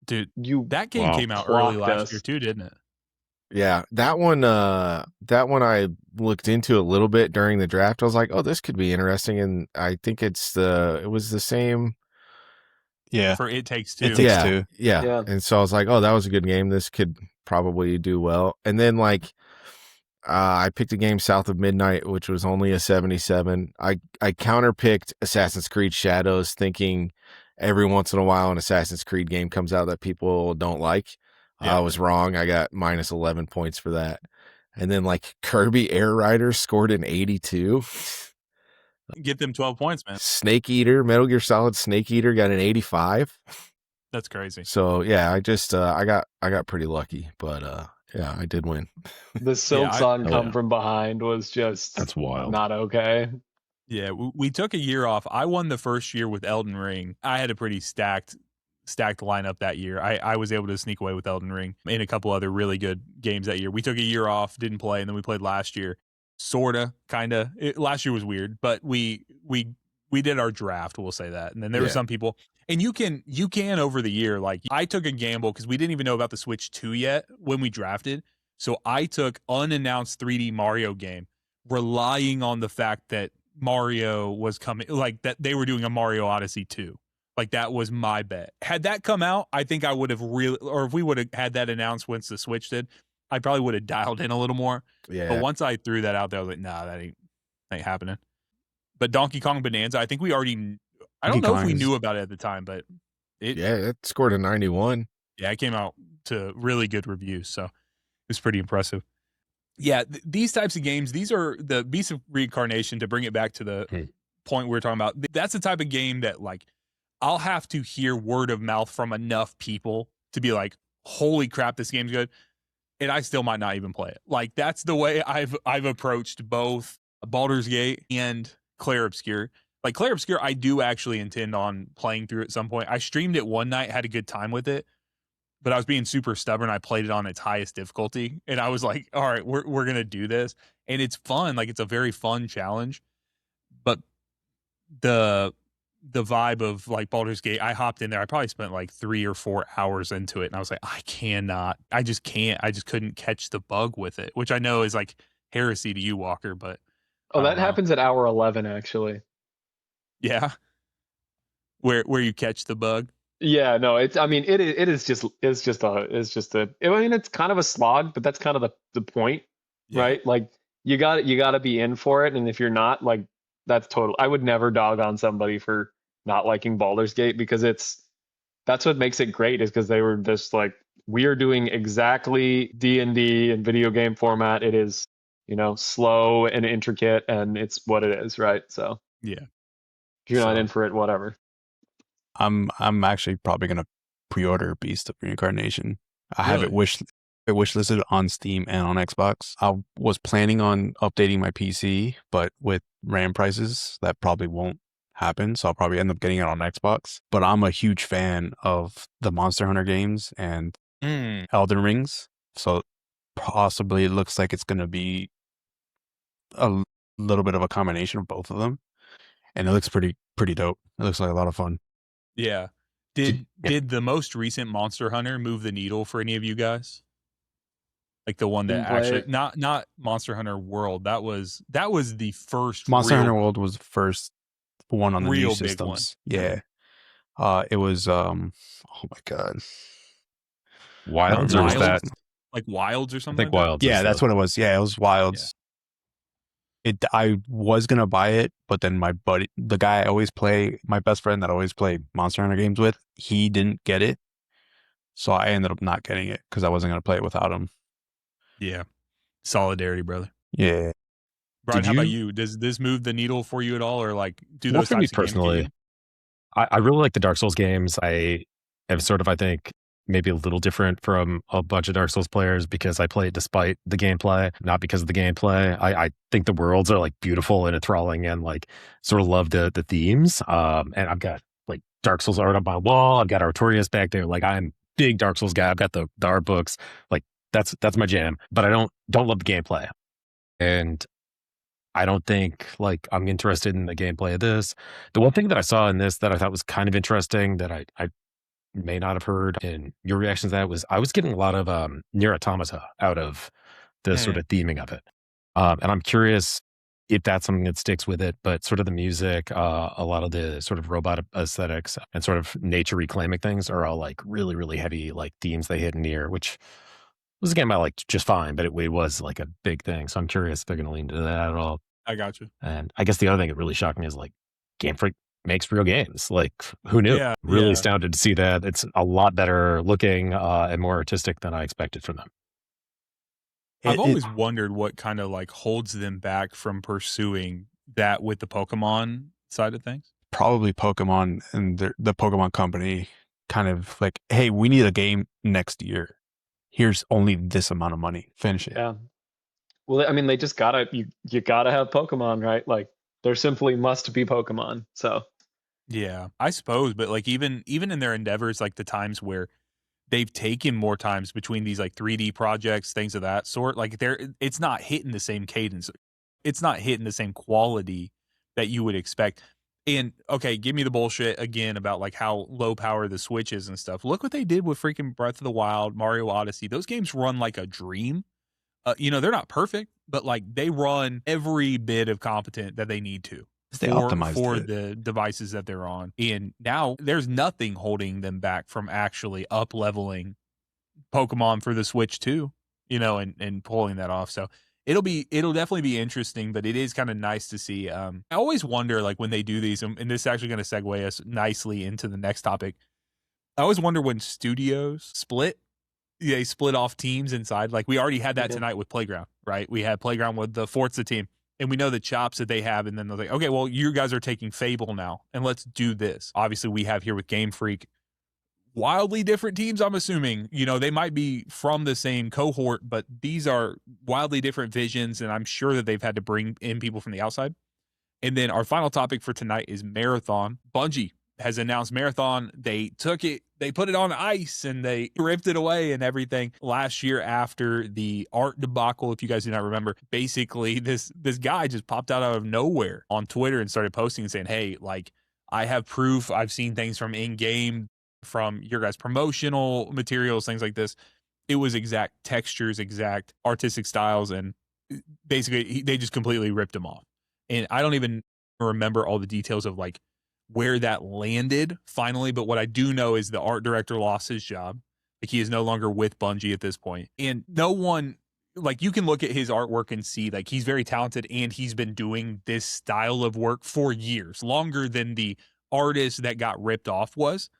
Dude, that game came out early last year too, didn't it? Yeah, that one I looked into a little bit during the draft. I was like, oh, this could be interesting. And I think it was the same. Yeah. For It Takes Two. It Takes Two. Yeah. And so I was like, oh, that was a good game. This could probably do well. And then like, I picked a game South of Midnight, which was only a 77. I counterpicked Assassin's Creed Shadows, thinking every once in a while an Assassin's Creed game comes out that people don't like. I was wrong. I got minus 11 points for that. And then like Kirby Air Riders scored an 82. Get them 12 points, man. Snake Eater, Metal Gear Solid Snake Eater got an 85. That's crazy. So yeah, I just I got pretty lucky, but yeah, I did win. The Silksong come from behind was just that's wild. Not okay. Yeah, we took a year off. I won the first year with Elden Ring. I had a pretty stacked lineup that year. I was able to sneak away with Elden Ring and a couple other really good games that year. We took a year off, didn't play, and then we played last year. Sorta, kinda. Last year was weird, but we did our draft. We'll say that. And then there were some people, and you can over the year. Like I took a gamble because we didn't even know about the Switch 2 yet when we drafted. So I took unannounced 3D Mario game, relying on the fact that Mario was coming, like that they were doing a Mario Odyssey 2. Like that was my bet. Had that come out, I think I would have or if we would have had that announced once the Switch did, I probably would have dialed in a little more. Yeah. But once I threw that out there, I was like, nah, that ain't happening. But Donkey Kong Bonanza, I think we already, I don't know if we knew about it at the time, but it scored a 91. Yeah, it came out to really good reviews. So it was pretty impressive. Yeah, these types of games, these are the Beasts of Reincarnation, to bring it back to the point we were talking about. That's the type of game that like, I'll have to hear word of mouth from enough people to be like, holy crap, this game's good. And I still might not even play it. Like that's the way I've approached both Baldur's Gate and Claire Obscure. Like Claire Obscure, I do actually intend on playing through at some point. I streamed it one night, had a good time with it, but I was being super stubborn. I played it on its highest difficulty, and I was like, all right, we're gonna do this. And it's fun. Like it's a very fun challenge. But the vibe of like Baldur's Gate, I hopped in there. I probably spent like 3 or 4 hours into it. And I was like, I just couldn't catch the bug with it, which I know is like heresy to you, Walker, but. Oh, that happens at hour 11, actually. Yeah. Where you catch the bug. Yeah, no, it's I mean it is just I mean it's kind of a slog, but that's kind of the point, Yeah. right? Like you got to be in for it, and if you're not, like that's total. I would never dog on somebody for not liking Baldur's Gate because that's what makes it great is because they were just like we are doing exactly D&D and video game format. It is, slow and intricate and it's what it is, right? So Yeah. if you're not in for it, whatever. I'm actually probably gonna pre-order Beast of Reincarnation. I have it Really? wishlisted on Steam and on Xbox. I was planning on updating my PC, but with RAM prices, that probably won't happen. So I'll probably end up getting it on Xbox. But I'm a huge fan of the Monster Hunter games and Elden Rings. So possibly it looks like it's gonna be a little bit of a combination of both of them. And it looks pretty dope. It looks like a lot of fun. Yeah. Did the most recent Monster Hunter move the needle for any of you guys? Like the one that Didn't play actually it. not Monster Hunter World. That was the first Monster real, Hunter World was the first one on the new real big one. systems. Yeah. It was oh my god. Wilds or was that like Wilds or I something? think like Wilds. Yeah, that's what it was. Yeah, it was Wilds. I was gonna buy it, but then my buddy, the guy I always play, my best friend that I always play Monster Hunter games with, he didn't get it. So I ended up not getting it because I wasn't gonna play it without him. Yeah. Solidarity, brother. Yeah. Bryan, how about you? Does this move the needle for you at all, or like do Well, those for me types of games get personally, you? I really like the Dark Souls games. I am sort of, I think, maybe a little different from a bunch of Dark Souls players because I play it despite the gameplay, not because of the gameplay. I think the worlds are like beautiful and enthralling and like sort of love the themes. And I've got like Dark Souls art on my wall. I've got Artorias back there. Like I'm big Dark Souls guy. I've got the art books. Like that's my jam. But I don't love the gameplay. And I don't think like I'm interested in the gameplay of this. The one thing that I saw in this that I thought was kind of interesting that I may not have heard in your reactions to that was I was getting a lot of Nier Automata out of the sort of theming of it. And I'm curious if that's something that sticks with it, but sort of the music, a lot of the sort of robot aesthetics and sort of nature reclaiming things are all like really, really heavy like themes they hit in Nier, which was a game I liked just fine, but it was like a big thing. So I'm curious if they're going to lean into that at all. I got you. And I guess the other thing that really shocked me is like Game Freak makes real games. Like who knew? Yeah, really yeah. astounded to see that. It's a lot better looking and more artistic than I expected from them. I've always wondered what kind of like holds them back from pursuing that with the Pokemon side of things. Probably Pokemon and the Pokemon company kind of like, hey, we need a game next year. Here's only this amount of money. Finish it. Yeah. Well, I mean, they just you gotta have Pokemon, right? Like there simply must be Pokemon. So yeah, I suppose, but like even in their endeavors, like the times where they've taken more times between these like 3D projects, things of that sort, like it's not hitting the same cadence. It's not hitting the same quality that you would expect. And okay, give me the bullshit again about like how low power the Switch is and stuff. Look what they did with freaking Breath of the Wild, Mario Odyssey. Those games run like a dream. They're not perfect, but like they run every bit of competent that they need to for the devices that they're on. And now there's nothing holding them back from actually up leveling Pokemon for the Switch too, and pulling that off. So it'll definitely be interesting, but it is kind of nice to see. I always wonder like when they do these, and this is actually going to segue us nicely into the next topic. I always wonder when studios split. They split off teams inside. Like we already had that tonight with Playground, right? We had Playground with the Forza team, and we know the chops that they have. And then they're like, okay, well, you guys are taking Fable now, and let's do this. Obviously, we have here with Game Freak wildly different teams. I'm assuming, they might be from the same cohort, but these are wildly different visions, and I'm sure that they've had to bring in people from the outside. And then our final topic for tonight is Marathon. Bungie has announced Marathon. They took it, they put it on ice, and they ripped it away and everything. Last year after the art debacle, if you guys do not remember, basically this guy just popped out of nowhere on Twitter and started posting and saying, hey, like, I have proof. I've seen things from in-game, from your guys' promotional materials, things like this. It was exact textures, exact artistic styles, and basically they just completely ripped him off. And I don't even remember all the details of like where that landed finally. But what I do know is the art director lost his job. Like, he is no longer with Bungie at this point. And no one, like, you can look at his artwork and see, like, he's very talented and he's been doing this style of work for years, longer than the artist that got ripped off was.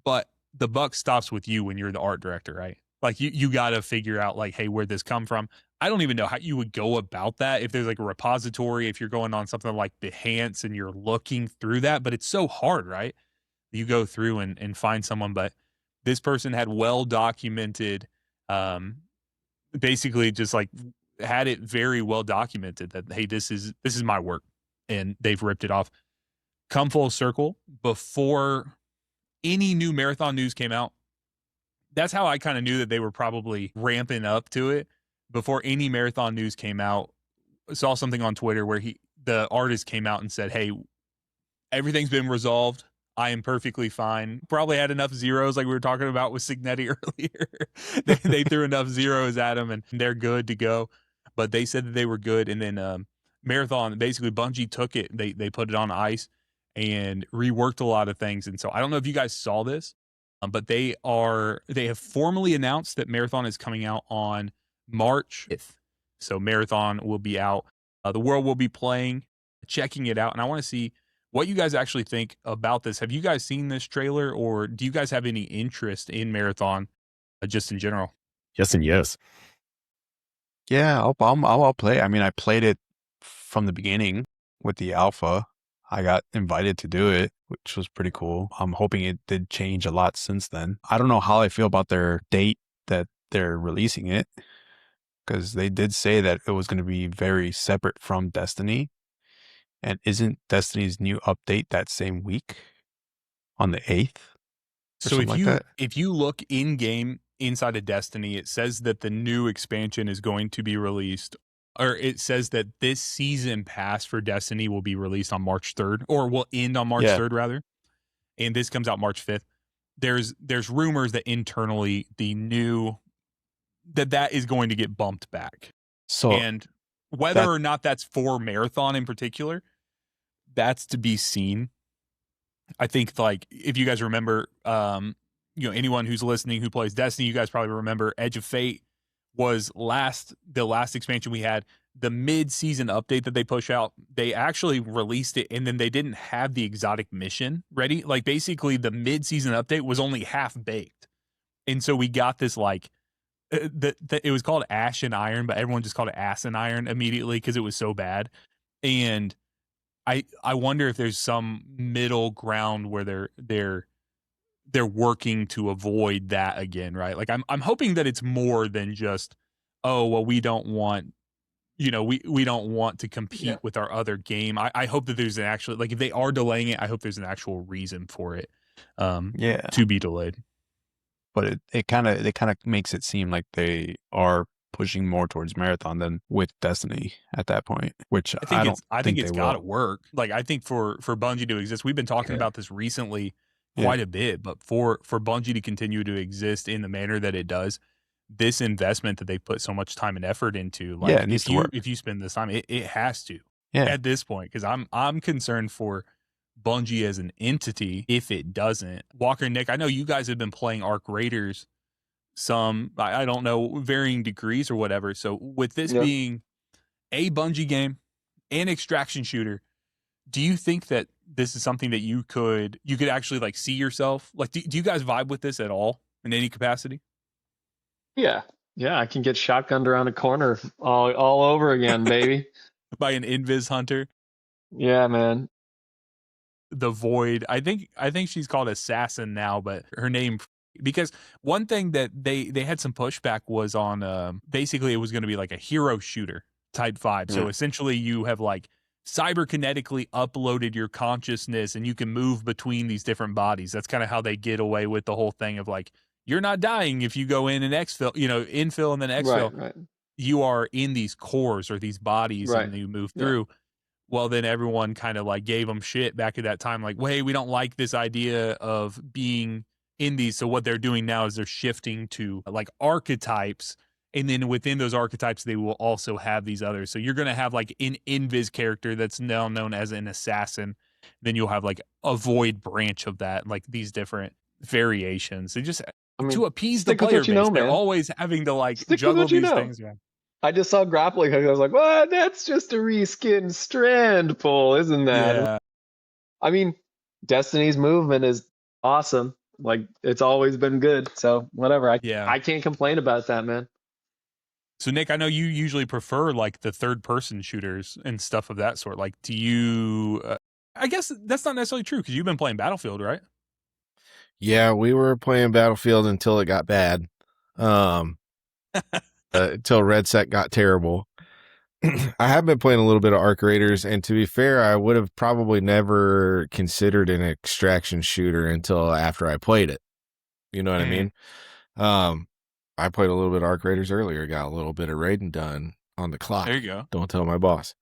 But the buck stops with you when you're the art director, right? Like, you got to figure out, like, hey, where'd this come from? I don't even know how you would go about that. If there's like a repository, if you're going on something like Behance and you're looking through that, but it's so hard, right? You go through and find someone, but this person had well documented, basically just like had it very well documented that, hey, this is my work, and they've ripped it off. Come full circle, before any new Marathon news came out, that's how I kind of knew that they were probably ramping up to it. Before any Marathon news came out, I saw something on Twitter where the artist came out and said, hey, everything's been resolved. I am perfectly fine. Probably had enough zeros, like we were talking about with Cignetti earlier. they threw enough zeros at him and they're good to go. But they said that they were good. And then Marathon, basically Bungie took it. They put it on ice and reworked a lot of things. And so I don't know if you guys saw this, but they have formally announced that Marathon is coming out on March 5th. So Marathon will be out. The world will be playing, checking it out. And I want to see what you guys actually think about this. Have you guys seen this trailer, or do you guys have any interest in Marathon just in general? Yes and yes. Yeah, I'll play. I mean, I played it from the beginning with the alpha. I got invited to do it, which was pretty cool. I'm hoping it did change a lot since then. I don't know how I feel about their date that they're releasing it, because they did say that it was going to be very separate from Destiny. And isn't Destiny's new update that same week on the 8th? So if you look in game inside of Destiny, it says that the new expansion is going to be released, or it says that this season pass for Destiny will be released on March 3rd, or will end on March 3rd rather. And this comes out March 5th. There's rumors that internally the new that is going to get bumped back. So, and whether or not that's for Marathon in particular, that's to be seen. I think, like, if you guys remember, anyone who's listening who plays Destiny, you guys probably remember Edge of Fate was the last expansion we had. The mid-season update that they push out, they actually released it, and then they didn't have the exotic mission ready. Like, basically, the mid-season update was only half-baked. And so we got this, like, it was called Ash and Iron, but everyone just called it Ass and Iron immediately because it was so bad. And I wonder if there's some middle ground where they're working to avoid that again, right? Like, I'm hoping that it's more than just, oh, well, we don't want, we don't want to compete with our other game. I hope that there's an actual, like, if they are delaying it, I hope there's an actual reason for it to be delayed. But it kind of makes it seem like they are pushing more towards Marathon than with Destiny at that point, which I think it's got to work. Like, I think for Bungie to exist, we've been talking about this recently quite a bit, but for Bungie to continue to exist in the manner that it does, this investment that they put so much time and effort into, like, it needs to work. If you spend this time, it has to at this point, because I'm concerned for Bungie as an entity if it doesn't. Walker and Nick, I know you guys have been playing ARC Raiders some, I don't know, varying degrees or whatever. So with this being a Bungie game, an extraction shooter, do you think that this is something that you could actually, like, see yourself? Like, do you guys vibe with this at all in any capacity? Yeah. I can get shotgunned around a corner all over again, baby. By an invis hunter. Yeah, man. The Void. I think she's called Assassin now, but her name, because one thing that they had some pushback was on basically it was going to be like a hero shooter type vibe. So essentially you have, like, cyberkinetically uploaded your consciousness and you can move between these different bodies. That's kind of how they get away with the whole thing of, like, you're not dying if you go in and exfil, infill and then exfil. Right. You are in these cores or these bodies and you move through. Well, then everyone kind of, like, gave them shit back at that time. Like, hey, we don't like this idea of being in these. So what they're doing now is they're shifting to, like, archetypes. And then within those archetypes, they will also have these others. So you're going to have, like, an invis character that's now known as an assassin. Then you'll have like a void branch of that, like these different variations. They just to appease the player base, they're always having to like juggle these things. Yeah. I just saw grappling hook. I was like, "What? That's just a reskin strand pull, isn't that?" Yeah. I mean, Destiny's movement is awesome. Like it's always been good. So whatever. I can't complain about that, man. So Nick, I know you usually prefer like the third person shooters and stuff of that sort. Like, do you? I guess that's not necessarily true because you've been playing Battlefield, right? Yeah, we were playing Battlefield until it got bad. Until Red Set got terrible. I have been playing a little bit of ARC Raiders, and to be fair, I would have probably never considered an extraction shooter until after I played it. You know what I mean? I played a little bit of ARC Raiders earlier, got a little bit of raiding done on the clock. There you go. Don't tell my boss.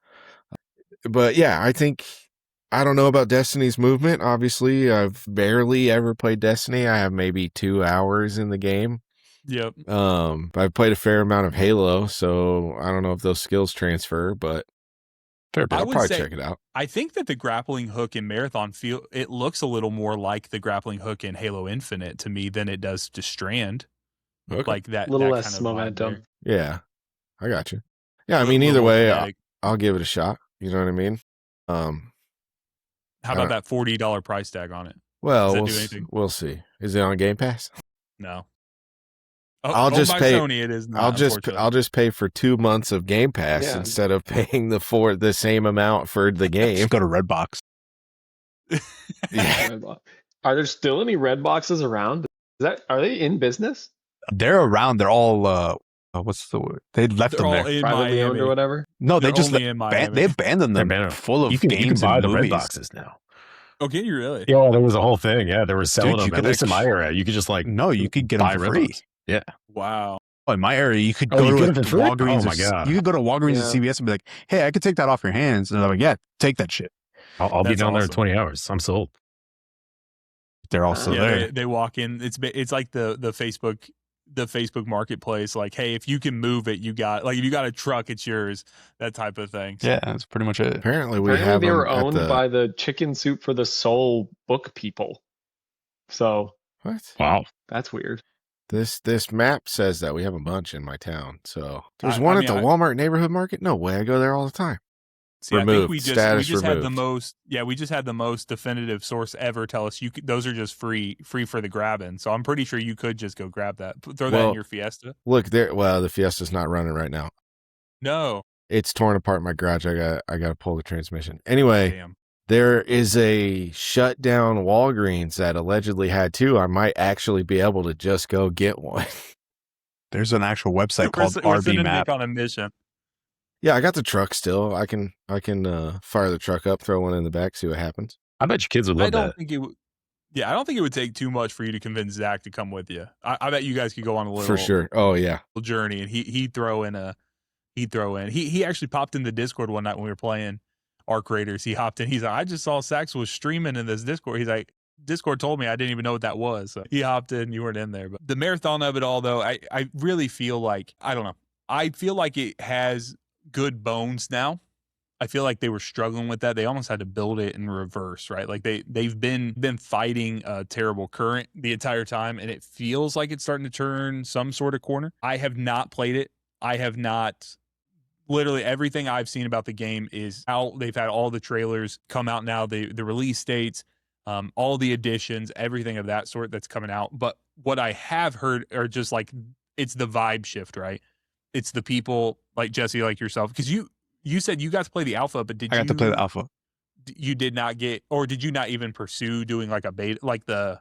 But yeah, I don't know about Destiny's movement. Obviously, I've barely ever played Destiny. I have maybe 2 hours in the game. Yep. I've played a fair amount of Halo, so I don't know if those skills transfer, but I'll probably check it out. I think that the grappling hook in Marathon it looks a little more like the grappling hook in Halo Infinite to me than it does to Strand. Okay. Like that little that less kind of momentum. Yeah, I got you. Yeah, I mean, either way, I'll give it a shot. You know what I mean? How about that $40 price tag on it? Well, we'll see. Is it on Game Pass? No. I'll just pay. Sony, it is not, I'll just pay for 2 months of Game Pass instead of paying the same amount for the game. Just go to Redbox. Yeah. Are there still any Red Boxes around? Are they in business? They're around. They're all what's the word? They left them there. Privately owned or whatever. No, they just they abandoned them. Full of games. You can buy the Red Boxes now. Oh, can you really? Yeah, there was a whole thing. Yeah, they were selling them. At least in my area, you could just like you could get them for free. Yeah. Wow. Oh, in my area, you could go to Walgreens. Oh my God. You could go to Walgreens and CVS and be like, "Hey, I could take that off your hands." And they're like, "Yeah, take that shit." I'll be down there in 20 hours. I'm sold. They're also there. They walk in. It's like the Facebook marketplace. Like, hey, if you can move it, you got if you got a truck, it's yours. That type of thing. So. Yeah, that's pretty much it. Apparently they were owned by the Chicken Soup for the Soul book people. So what? Wow, that's weird. This map says that we have a bunch in my town. So there's one at the Walmart neighborhood market. No way, I go there all the time. See, I think we just had the most. Yeah, we just had the most definitive source ever tell us those are just free for the grabbing. So I'm pretty sure you could just go grab that, throw that in your Fiesta. Look there. Well, the Fiesta's not running right now. No, it's torn apart in my garage. I got to pull the transmission. Anyway, damn. There is a shut down Walgreens that allegedly had two. I might actually be able to just go get one. There's an actual website called RB Map. On a mission. Yeah, I got the truck still. I can fire the truck up, throw one in the back, see what happens. I bet your kids would love that. I don't think it would take too much for you to convince Zach to come with you. I bet you guys could go on a little for sure. Oh yeah, journey, and he'd throw in. He actually popped in the Discord one night when we were playing ARC Raiders. He hopped in. He's like, I just saw Sax was streaming in this Discord. He's like, Discord told me, I didn't even know what that was. So he hopped in. You weren't in there, but the marathon of it all, though, I really feel like I don't know. I feel like it has good bones now. I feel like they were struggling with that. They almost had to build it in reverse, right? Like they've been fighting a terrible current the entire time, and it feels like it's starting to turn some sort of corner. I have not played it. I have not. Literally everything I've seen about the game is out. They've had all the trailers come out now. The release dates, all the additions, everything of that sort that's coming out. But what I have heard are just like it's the vibe shift, right? It's the people like Jesse, like yourself, because you said you got to play the alpha, but I got to play the alpha. You did not get, or did you not even pursue doing like a beta, like the?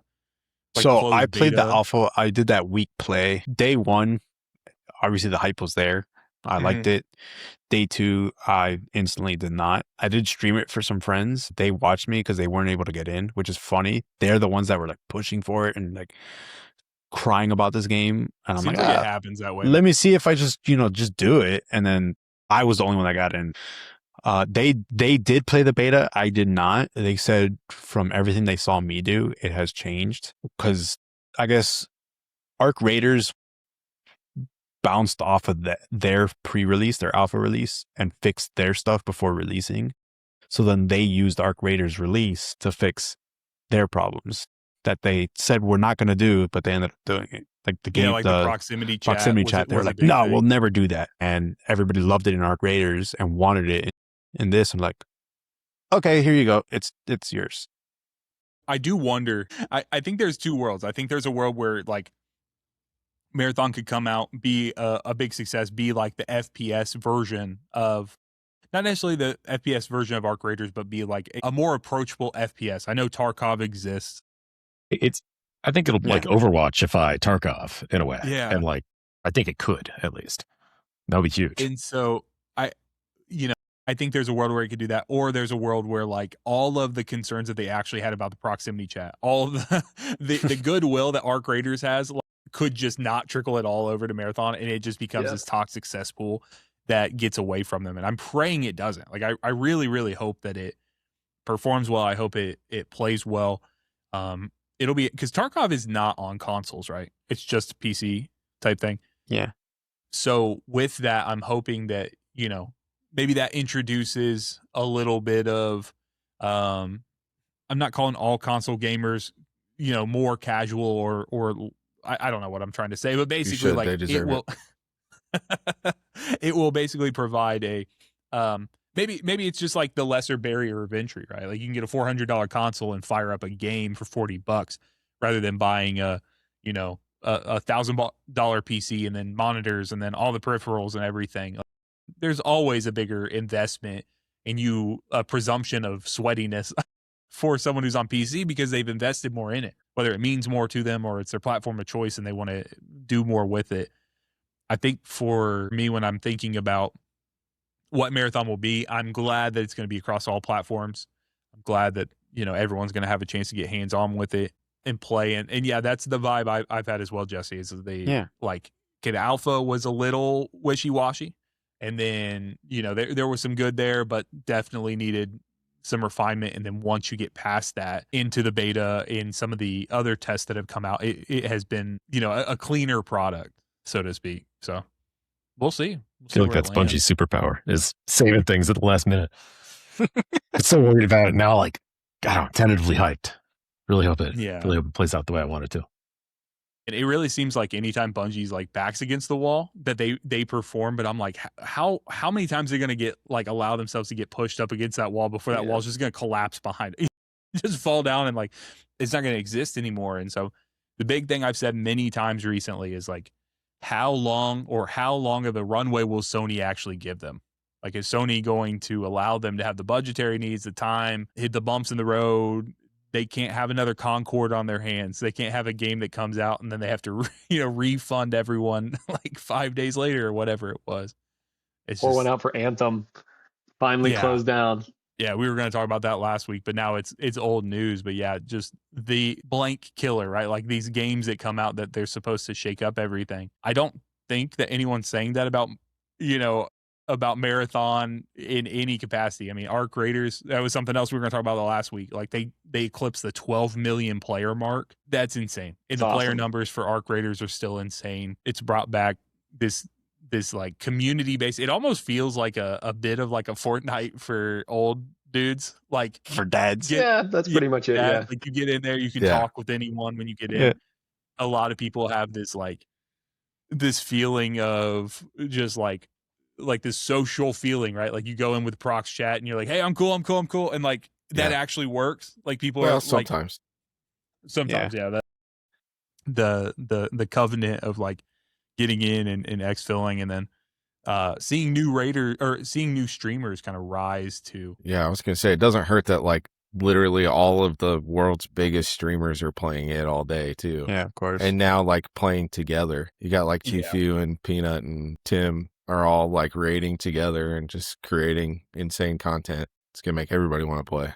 So I played the alpha. I did that week play. Day one, obviously the hype was there. I liked it. Day two, I instantly did not. I did stream it for some friends. They watched me because they weren't able to get in, which is funny. They're the ones that were like pushing for it and like crying about this game. And I'm like, it happens that way. Let me see if I just do it. And then I was the only one that got in. They did play the beta. I did not. They said from everything they saw me do, it has changed because I guess ARC Raiders bounced off of their pre-release, their alpha release, and fixed their stuff before releasing. So then they used ARC Raiders release to fix their problems that they said we're not going to do, but they ended up doing it. Like the game, like the proximity chat. They were like, no, we'll never do that. And everybody loved it in ARC Raiders and wanted it in this. I'm like, okay, here you go. It's yours. I do wonder. I think there's two worlds. I think there's a world where like Marathon could come out, be a big success, be like the FPS version of, not necessarily the FPS version of ARC Raiders, but be like a more approachable FPS. I know Tarkov exists. I think it'll like Overwatchify Tarkov in a way. Yeah. And like, I think it could at least. That would be huge. And so I think there's a world where it could do that, or there's a world where like all of the concerns that they actually had about the proximity chat, all of the goodwill that ARC Raiders has, like, could just not trickle it all over to Marathon, and it just becomes this toxic cesspool that gets away from them. And I'm praying it doesn't. Like I really, really hope that it performs well. I hope it plays well. It'll be, because Tarkov is not on consoles, right? It's just PC type thing. Yeah. So with that, I'm hoping that, maybe that introduces a little bit of, I'm not calling all console gamers, more casual or I don't know what I'm trying to say, but basically like it will, it will basically provide a, maybe it's just like the lesser barrier of entry, right? Like you can get a $400 console and fire up a game for $40 rather than buying a $1,000 PC and then monitors and then all the peripherals and everything. There's always a bigger investment in a presumption of sweatiness for someone who's on PC because they've invested more in it, whether it means more to them or it's their platform of choice and they want to do more with it. I think for me, when I'm thinking about what Marathon will be, I'm glad that it's going to be across all platforms. I'm glad that, everyone's going to have a chance to get hands on with it and play. And yeah, that's the vibe I've had as well, Jesse, is the alpha was a little wishy-washy. And then, there was some good there, but definitely needed some refinement. And then once you get past that into the beta and some of the other tests that have come out, it has been, a cleaner product, so to speak. So we'll see. I feel like that's Bungie's superpower, is saving things at the last minute. I'm so worried about it now. Like, God, I'm tentatively hyped. Really hope it plays out the way I want it to. And it really seems like anytime Bungie's like backs against the wall that they perform, but I'm like, how many times are they going to get like allow themselves to get pushed up against that wall before that wall's just going to collapse behind it, just fall down and like it's not going to exist anymore. And so the big thing I've said many times recently is like, how long of a runway will Sony actually give them? Like, is Sony going to allow them to have the budgetary needs, the time, hit the bumps in the road? They can't have another Concord on their hands. They can't have a game that comes out and then they have to, refund everyone like 5 days later or whatever it was. Went out for Anthem, finally closed down. Yeah, we were going to talk about that last week, but now it's old news. But yeah, just the blank killer, right? Like these games that come out that they're supposed to shake up everything. I don't think that anyone's saying that about Marathon in any capacity. I mean, ARC Raiders, that was something else we were going to talk about the last week. Like they eclipsed the 12 million player mark. That's insane. And the player numbers for ARC Raiders are still insane. It's brought back this like community base. It almost feels like a bit of like a Fortnite for old dudes, like for dads. That's pretty much it. Yeah. Like you get in there, you can talk with anyone when you get in. Yeah. A lot of people have this feeling of just like this social feeling, right? Like you go in with prox chat and you're like, hey, I'm cool. And like that actually works. Like people are sometimes. That the covenant of like getting in and exfilling and then seeing new streamers kind of rise to. Yeah, I was gonna say it doesn't hurt that like literally all of the world's biggest streamers are playing it all day too. Yeah, of course. And now like playing together. You got like Chifu and Peanut and Tim are all like raiding together and just creating insane content. It's gonna make everybody want to play.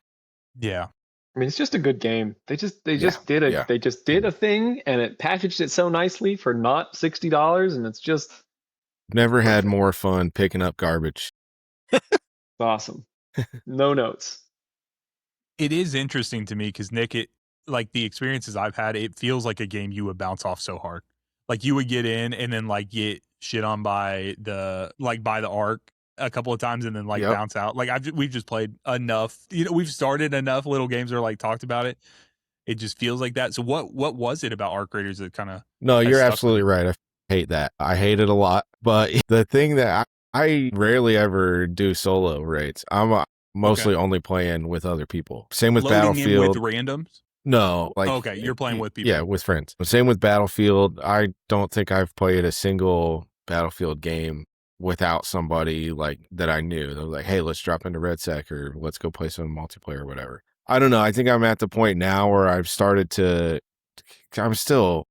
Yeah. I mean, it's just a good game. They just did a thing and it packaged it so nicely for not $60, and it's just never had more fun picking up garbage. It's awesome. No notes. It is interesting to me because Nick, like the experiences I've had, it feels like a game you would bounce off so hard. Like you would get in and then like get shit on by the ARC a couple of times and then like Yep. bounce out. Like we've just played enough. You know, we've started enough little games or like talked about it. It just feels like that. So what was it about ARC Raiders that kind of No, you're stuck with absolutely you? right. I hate that. I hate it a lot. But the thing that I rarely ever do solo raids. I'm mostly only playing with other people. Same with Loading Battlefield. in with randoms? No, like Okay, you're playing with people. Yeah, with friends. Same with Battlefield. I don't think I've played a single Battlefield game without somebody like that I knew. They're like, hey, let's drop into Red Sec or let's go play some multiplayer or whatever. I don't know. I think I'm at the point now where I've started to. I'm still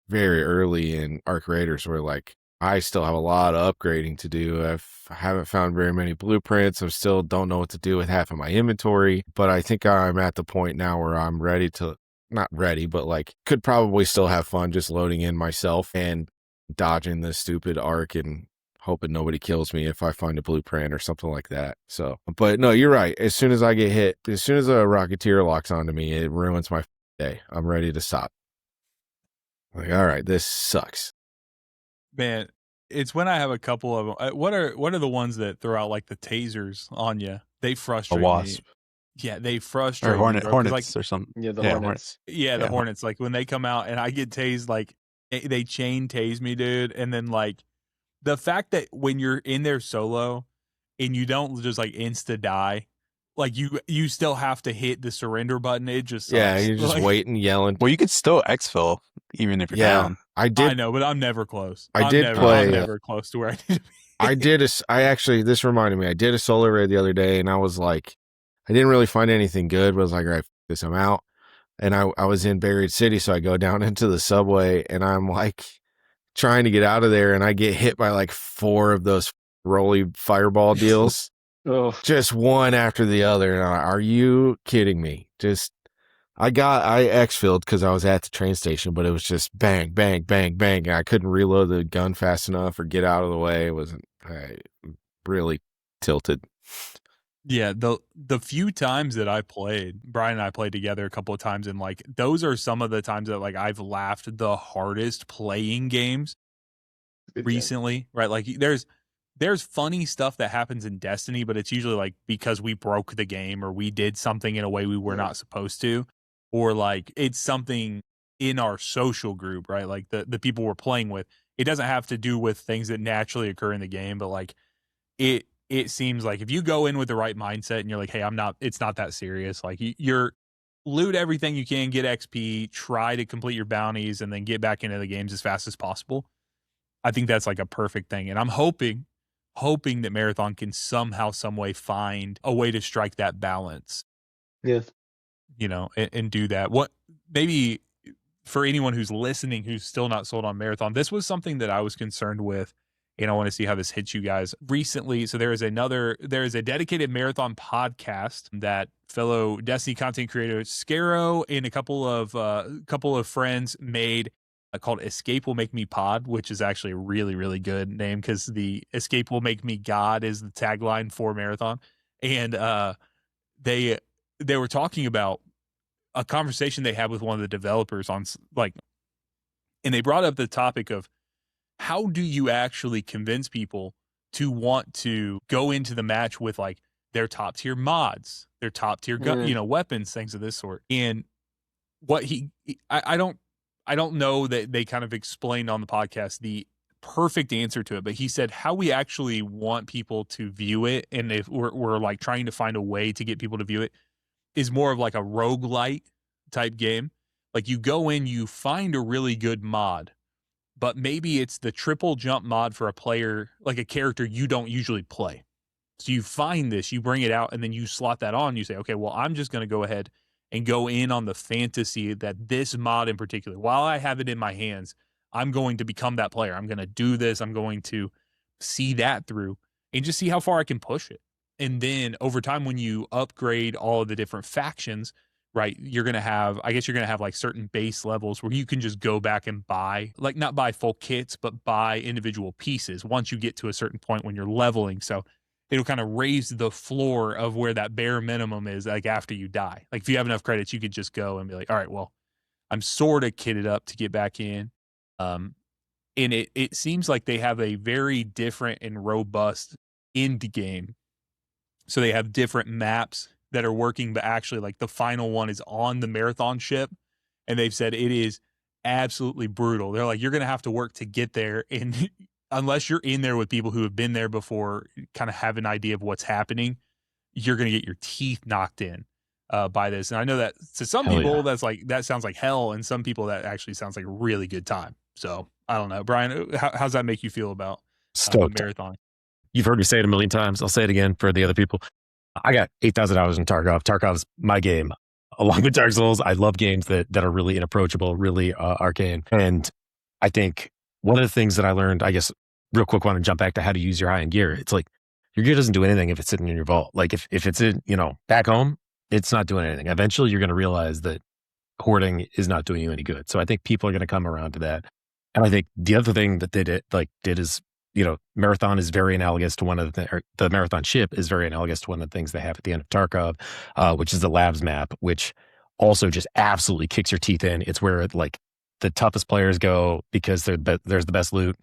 very early in ARC Raiders where like I still have a lot of upgrading to do. I haven't found very many blueprints. I still don't know what to do with half of my inventory, but I think I'm at the point now where I'm ready to, not ready, but like could probably still have fun just loading in myself and dodging the stupid ARC and hoping nobody kills me if I find a blueprint or something like that. So, but no, you're right. As soon as I get hit, as soon as a Rocketeer locks onto me, it ruins my day. I'm ready to stop. Like, all right, this sucks. Man, it's when I have a couple of them. What are the ones that throw out like the tasers on you? They frustrate A wasp. me. Yeah, they frustrate Or me, bro, 'cause, hornets like, or something. Yeah, the Hornets. Yeah, the Hornets. Like when they come out and I get tased, like they chain tase me, dude. And then like the fact that when you're in there solo and you don't just like insta die, like you still have to hit the surrender button. It just sucks. Yeah, you're just like, waiting, yelling. Well, you could still exfil even if you're down. I did. I know, but I'm never close. I did I'm play. never close to where I need to be. I actually, this reminded me, I did a solo raid the other day and I was like, I didn't really find anything good, but I was like, all right, f this, I'm out. And I was in Buried City, so I go down into the subway and I'm like trying to get out of there and I get hit by like 4 of those rolly fireball deals. Oh, Just one after the other. And I'm like, are you kidding me? I exfilled because I was at the train station, but it was just bang, bang, bang, bang. And I couldn't reload the gun fast enough or get out of the way. I really tilted. Yeah, the few times that I played, Bryan and I played together a couple of times, and like those are some of the times that like I've laughed the hardest playing games recently, right? Like there's funny stuff that happens in Destiny, but it's usually like because we broke the game or we did something in a way we were not supposed to, or like it's something in our social group, right? Like the people we're playing with. It doesn't have to do with things that naturally occur in the game, but like it seems like if you go in with the right mindset and you're like, hey, it's not that serious. Like you're loot everything you can, get XP, try to complete your bounties, and then get back into the games as fast as possible. I think that's like a perfect thing. And I'm hoping that Marathon can somehow, some way find a way to strike that balance. yeah. You know, and do that. What maybe for anyone who's listening who's still not sold on Marathon, this was something that I was concerned with, and I want to see how this hits you guys recently. So there is a dedicated Marathon podcast that fellow Destiny content creator Scaro and a couple of friends made called Escape Will Make Me Pod, which is actually a really, really good name because the Escape Will Make Me God is the tagline for Marathon. And they were talking about a conversation they had with one of the developers on like, and they brought up the topic of how do you actually convince people to want to go into the match with like their top tier mods, their top tier gun, weapons, things of this sort. And what I don't know that they kind of explained on the podcast the perfect answer to it, but he said how we actually want people to view it, and if we're like trying to find a way to get people to view it, is more of like a roguelite type game. Like you go in, you find a really good mod, but maybe it's the triple jump mod for a player, like a character you don't usually play. So you find this, you bring it out, and then you slot that on. You say, okay, well, I'm just going to go ahead and go in on the fantasy that this mod in particular, while I have it in my hands, I'm going to become that player. I'm going to do this. I'm going to see that through and just see how far I can push it. And then over time, when you upgrade all of the different factions, right, you're going to have like certain base levels where you can just go back and buy, like not buy full kits, but buy individual pieces once you get to a certain point when you're leveling. So it'll kind of raise the floor of where that bare minimum is, like after you die. Like if you have enough credits, you could just go and be like, all right, well, I'm sort of kitted up to get back in. And it seems like they have a very different and robust end game. So they have different maps that are working, but actually like the final one is on the marathon ship. And they've said it is absolutely brutal. They're like, you're going to have to work to get there. And unless you're in there with people who have been there before, kind of have an idea of what's happening, you're going to get your teeth knocked in by this. And I know that to some people, that sounds like hell. And some people that actually sounds like a really good time. So I don't know. Brian, how's that make you feel about marathon? You've heard me say it a million times. I'll say it again for the other people. I got 8,000 hours in Tarkov. Tarkov's my game. Along with Dark Souls, I love games that are really inapproachable, really arcane. And I think one of the things that I learned, I guess, real quick, want to jump back to how to use your high-end gear. It's like your gear doesn't do anything if it's sitting in your vault. Like if it's in, back home, it's not doing anything. Eventually, you're going to realize that hoarding is not doing you any good. So I think people are going to come around to that. And I think the other thing that they did is, Marathon is very analogous to the Marathon ship is very analogous to one of the things they have at the end of Tarkov, which is the labs map, which also just absolutely kicks your teeth in. It's where the toughest players go because there's the best loot.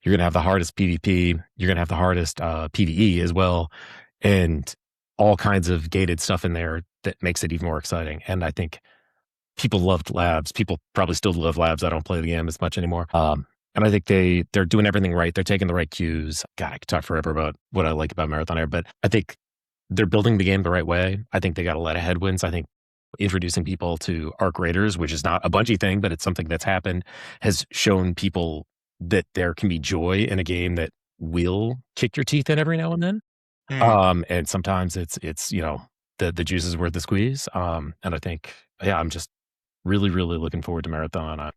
You're going to have the hardest PvP. You're going to have the hardest PvE as well. And all kinds of gated stuff in there that makes it even more exciting. And I think people loved labs. People probably still love labs. I don't play the game as much anymore. And I think they're doing everything right. They're taking the right cues. God, I could talk forever about what I like about Marathon Air, but I think they're building the game the right way. I think they got a lot of headwinds. I think introducing people to ARC Raiders, which is not a Bungie thing, but it's something that's happened, has shown people that there can be joy in a game that will kick your teeth in every now and then. And sometimes it's the juice is worth the squeeze. And I think, I'm just really, really looking forward to Marathon.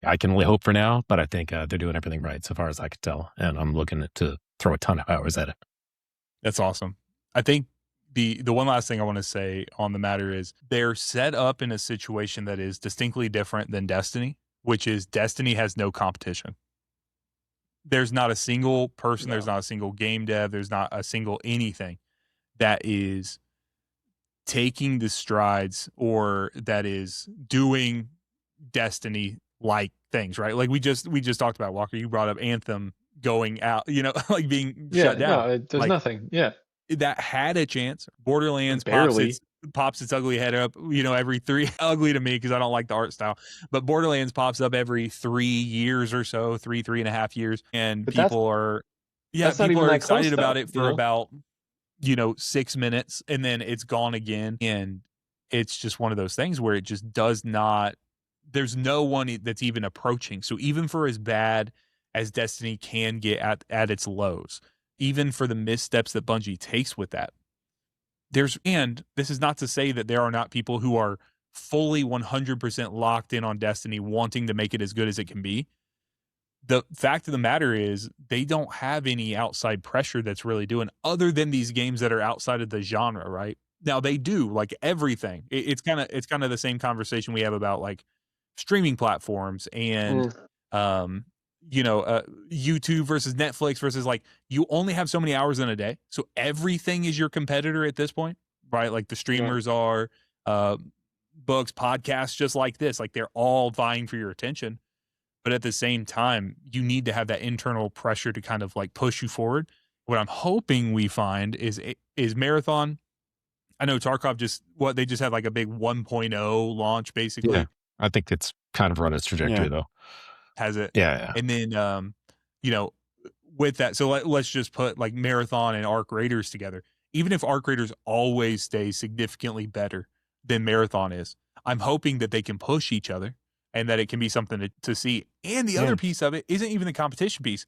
I can only hope for now, but I think they're doing everything right so far as I could tell. And I'm looking to throw a ton of hours at it. That's awesome. I think the one last thing I want to say on the matter is they're set up in a situation that is distinctly different than Destiny, which is Destiny has no competition. There's not a single person, there's not a single game dev, there's not a single anything that is taking the strides or that is doing Destiny like things, right? Like we just talked about, Walker, you brought up Anthem going out, like being shut down. No, there's nothing. Yeah. That had a chance. Borderlands barely pops its ugly head up, every ugly to me because I don't like the art style, but Borderlands pops up every 3 years or so, 3.5 years. And people are excited about it for about, 6 minutes and then it's gone again. And it's just one of those things where it just does not, there's no one that's even approaching. So even for as bad as Destiny can get at its lows, even for the missteps that Bungie takes with that, and this is not to say that there are not people who are fully 100% locked in on Destiny, wanting to make it as good as it can be. The fact of the matter is they don't have any outside pressure that's really doing other than these games that are outside of the genre, right? Now they do like everything. It's kind of the same conversation we have about like streaming platforms and YouTube versus Netflix versus like you only have so many hours in a day, so everything is your competitor at this point, right? Like the streamers are books, podcasts, just like this, like they're all vying for your attention. But at the same time, you need to have that internal pressure to kind of like push you forward. What I'm hoping we find is Marathon. I know Tarkov they just had like a big 1.0 launch basically. Yeah. I think it's kind of run its trajectory though. Has it? Yeah. And then, with that, so let's just put like Marathon and ARC Raiders together. Even if ARC Raiders always stay significantly better than Marathon is, I'm hoping that they can push each other and that it can be something to see. And the other piece of it isn't even the competition piece.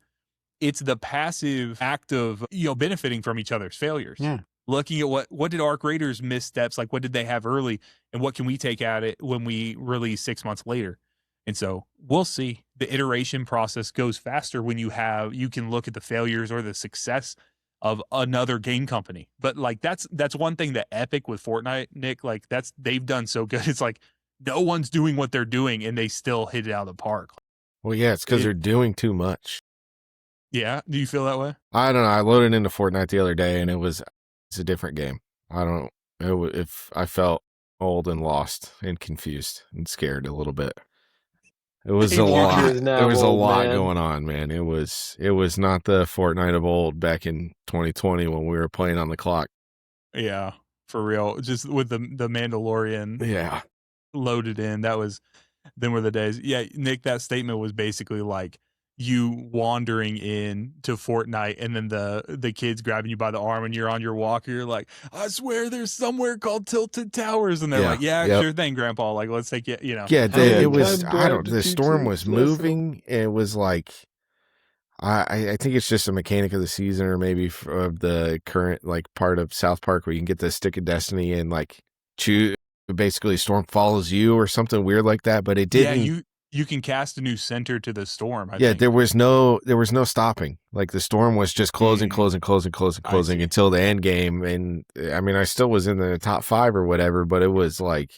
It's the passive act of, benefiting from each other's failures. Yeah. Looking at what did ARC Raiders missteps, like what did they have early and what can we take at it when we release 6 months later? And so we'll see. The iteration process goes faster when you can look at the failures or the success of another game company. But like that's one thing that Epic with Fortnite, Nick, like they've done so good. It's like no one's doing what they're doing and they still hit it out of the park. Well, yeah, it's because they're doing too much. Yeah. Do you feel that way? I don't know. I loaded into Fortnite the other day and it's a different game. If I felt old and lost and confused and scared a little bit. It was Hey, a Walker lot. is now There was a old, lot man. going on, man. It was not the Fortnite of old back in 2020 when we were playing on the clock. Yeah, for real. Just with the Mandalorian Yeah. loaded in, then were the days. Yeah, Nick, that statement was basically like you wandering in to Fortnite and then the kids grabbing you by the arm and you're on your walker. You're like, I swear there's somewhere called Tilted Towers. And they're like, yeah, Yep. sure thing, Grandpa. Like, let's take it, Yeah, How many it was, times do I have to the teach storm this was lesson? moving. It was like, I think it's just a mechanic of the season or maybe of the current like part of South Park where you can get the stick of destiny and like choose, basically storm follows you or something weird like that, but it didn't. Yeah, you can cast a new center to the storm. I Yeah, think. there was no stopping. Like the storm was just closing see. until the end game. And I mean, I still was in the top 5 or whatever, but it was like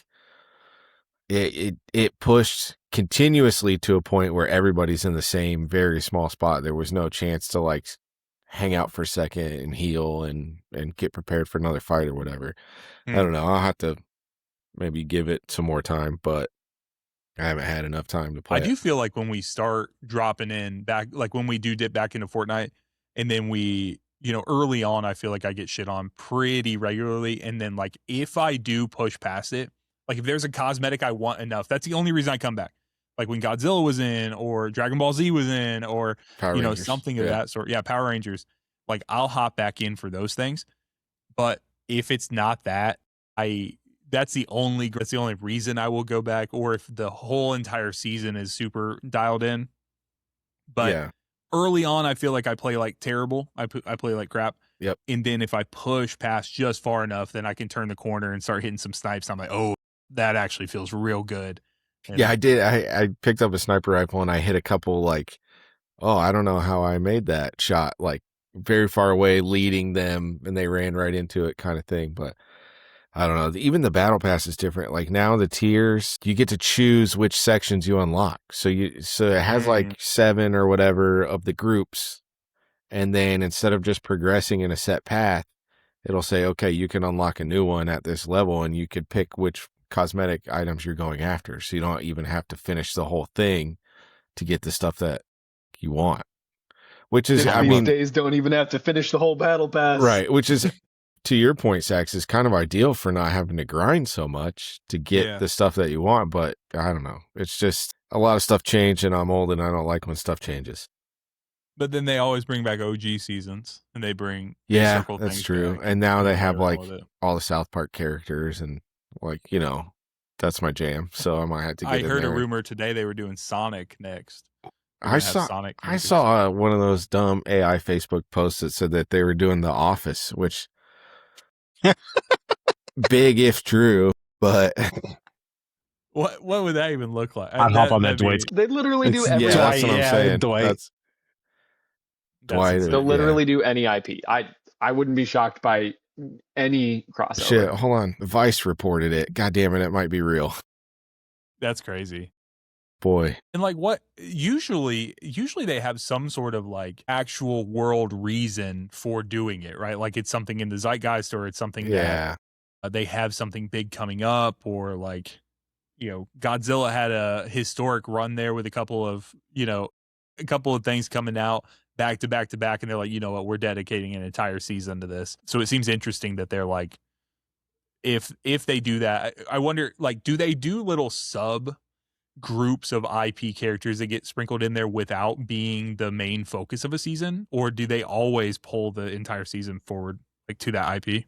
it pushed continuously to a point where everybody's in the same very small spot. There was no chance to like hang out for a second and heal and get prepared for another fight or whatever. I don't know. I'll have to maybe give it some more time, but I haven't had enough time to play. I do feel like when we start dropping in back, like when we do dip back into Fortnite, and then we, early on, I feel like I get shit on pretty regularly, and then like if I do push past it, like if there's a cosmetic I want enough, that's the only reason I come back. Like when Godzilla was in, or Dragon Ball Z was in, or Power Rangers. something of that sort. Yeah, Power Rangers. Like I'll hop back in for those things, but if it's not that, that's the only reason I will go back, or if the whole entire season is super dialed in. But early on, I feel like I play like terrible. I play like crap. Yep. And then if I push past just far enough, then I can turn the corner and start hitting some snipes. I'm like, oh, that actually feels real good. And yeah, I did. I picked up a sniper rifle and I hit a couple like, oh, I don't know how I made that shot, like very far away, leading them, and they ran right into it, kind of thing. But I don't know. Even the battle pass is different. Like now the tiers, you get to choose which sections you unlock. So it has like 7 or whatever of the groups. And then instead of just progressing in a set path, it'll say, okay, you can unlock a new one at this level and you could pick which cosmetic items you're going after. So you don't even have to finish the whole thing to get the stuff that you want. Which is, these days don't even have to finish the whole battle pass. Right. Which is, to your point, Sax, is kind of ideal for not having to grind so much to get the stuff that you want. But I don't know. It's just a lot of stuff changed, and I'm old, and I don't like when stuff changes. But then they always bring back OG seasons, and they bring that's things true. back, and now they have like all all the South Park characters, and like that's my jam. So I might have to get. I in heard there. a rumor today they were doing Sonic next. I saw one of those dumb AI Facebook posts that said that they were doing The Office, which big if true, but what would that even look like? I'd hop on that, Dwight. They literally do everything. Yeah, that's what I'm saying. Dwight. Dwight. They'll literally do any IP. I wouldn't be shocked by any crossover. Shit, hold on. Vice reported it. God damn it, it might be real. That's crazy. Boy. And like what usually they have some sort of like actual world reason for doing it, right? Like it's something in the zeitgeist, or it's something that they have something big coming up, or like Godzilla had a historic run there with a couple of things coming out back to back to back, and they're like, you know what, we're dedicating an entire season to this. So it seems interesting that they're like, if they do that, I wonder, like, do they do little sub groups of IP characters that get sprinkled in there without being the main focus of a season, or do they always pull the entire season forward, like, to that IP?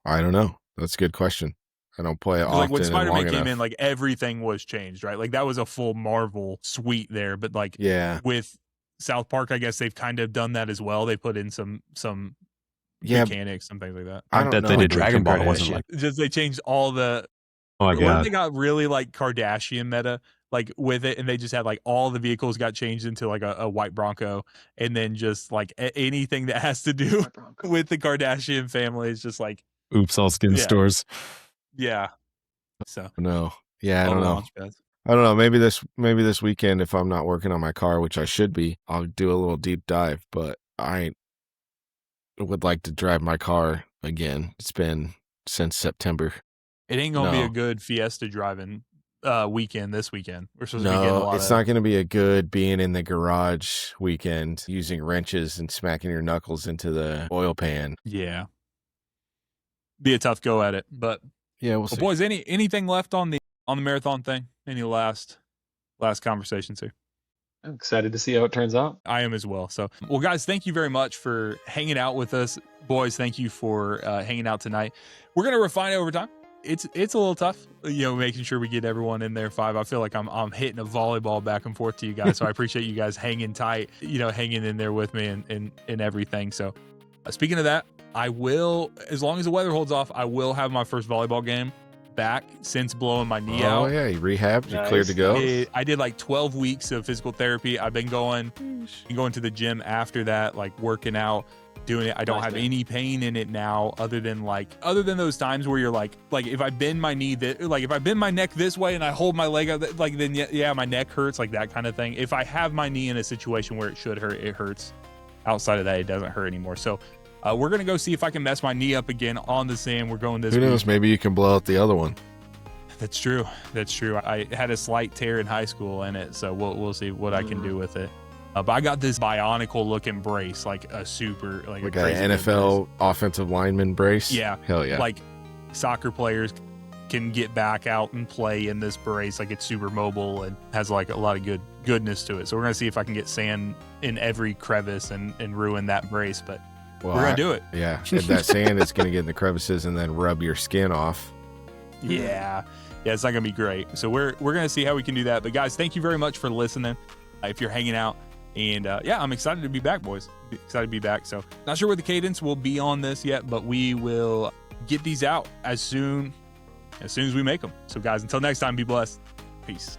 I don't know. That's a good question. I don't play it often. Like when Spider-Man came in, like everything was changed, right? Like that was a full Marvel suite there, but like with South Park, I guess they've kind of done that as well. They put in some mechanics, some things like that. I don't know. They did Dragon Ball. Wasn't like just they changed all the. Oh my god! They got really like Kardashian meta, like with it, and they just had like all the vehicles got changed into like a white Bronco, and then just like anything that has to do with the Kardashian family is just like oops, all skin stores. Yeah. So no. Yeah, I don't know. I don't know. Maybe this weekend, if I'm not working on my car, which I should be, I'll do a little deep dive. But I would like to drive my car again. It's been since September. It ain't gonna be a good Fiesta driving weekend this weekend. We're supposed to be getting a No, lot it's of... not going to be a good being in the garage weekend using wrenches and smacking your knuckles into the oil pan. Yeah. Be a tough go at it. But Yeah, we'll see. boys, anything left on the marathon thing? Any last conversations here? I'm excited to see how it turns out. I am as well. So, well, guys, thank you very much for hanging out with us. Boys, thank you for hanging out tonight. We're going to refine it over time. It's a little tough, making sure we get everyone in there 5. I feel like I'm hitting a volleyball back and forth to you guys. So I appreciate you guys hanging tight, hanging in there with me and everything. So speaking of that, I will, as long as the weather holds off, I will have my first volleyball game back since blowing my knee out. Oh yeah, you rehabbed, you're Nice. cleared to go. I did like 12 weeks of physical therapy. I've been going to the gym after that, like working out, doing it. I don't Nice, have man. any pain in it now, other than those times where you're like if I bend my knee, if I bend my neck this way and I hold my leg out, then yeah, my neck hurts, like that kind of thing. If I have my knee in a situation where it should hurt, it hurts. Outside of that, it doesn't hurt anymore. So we're gonna go see if I can mess my knee up again on the sand. We're going this Who week. knows? Maybe you can blow out the other one. That's true. I had a slight tear in high school in it, so we'll see what I can do with it. But I got this bionicle looking brace, like a super, like Like a crazy an good NFL offensive lineman brace. Yeah. Hell yeah. brace. Like soccer players can get back out and play in this brace. Like it's super mobile and has like a lot of goodness to it. So we're gonna see if I can get sand in every crevice and ruin that brace. But Well, we're gonna do it. Yeah. And that sand is going to get in the crevices and then rub your skin off. Yeah, it's not gonna be great. So we're gonna see how we can do that. But guys, thank you very much for listening. If you're hanging out, and I'm excited to be back, boys. Excited to be back. So not sure where the cadence will be on this yet, but we will get these out as soon as we make them. So guys, until next time, be blessed. Peace.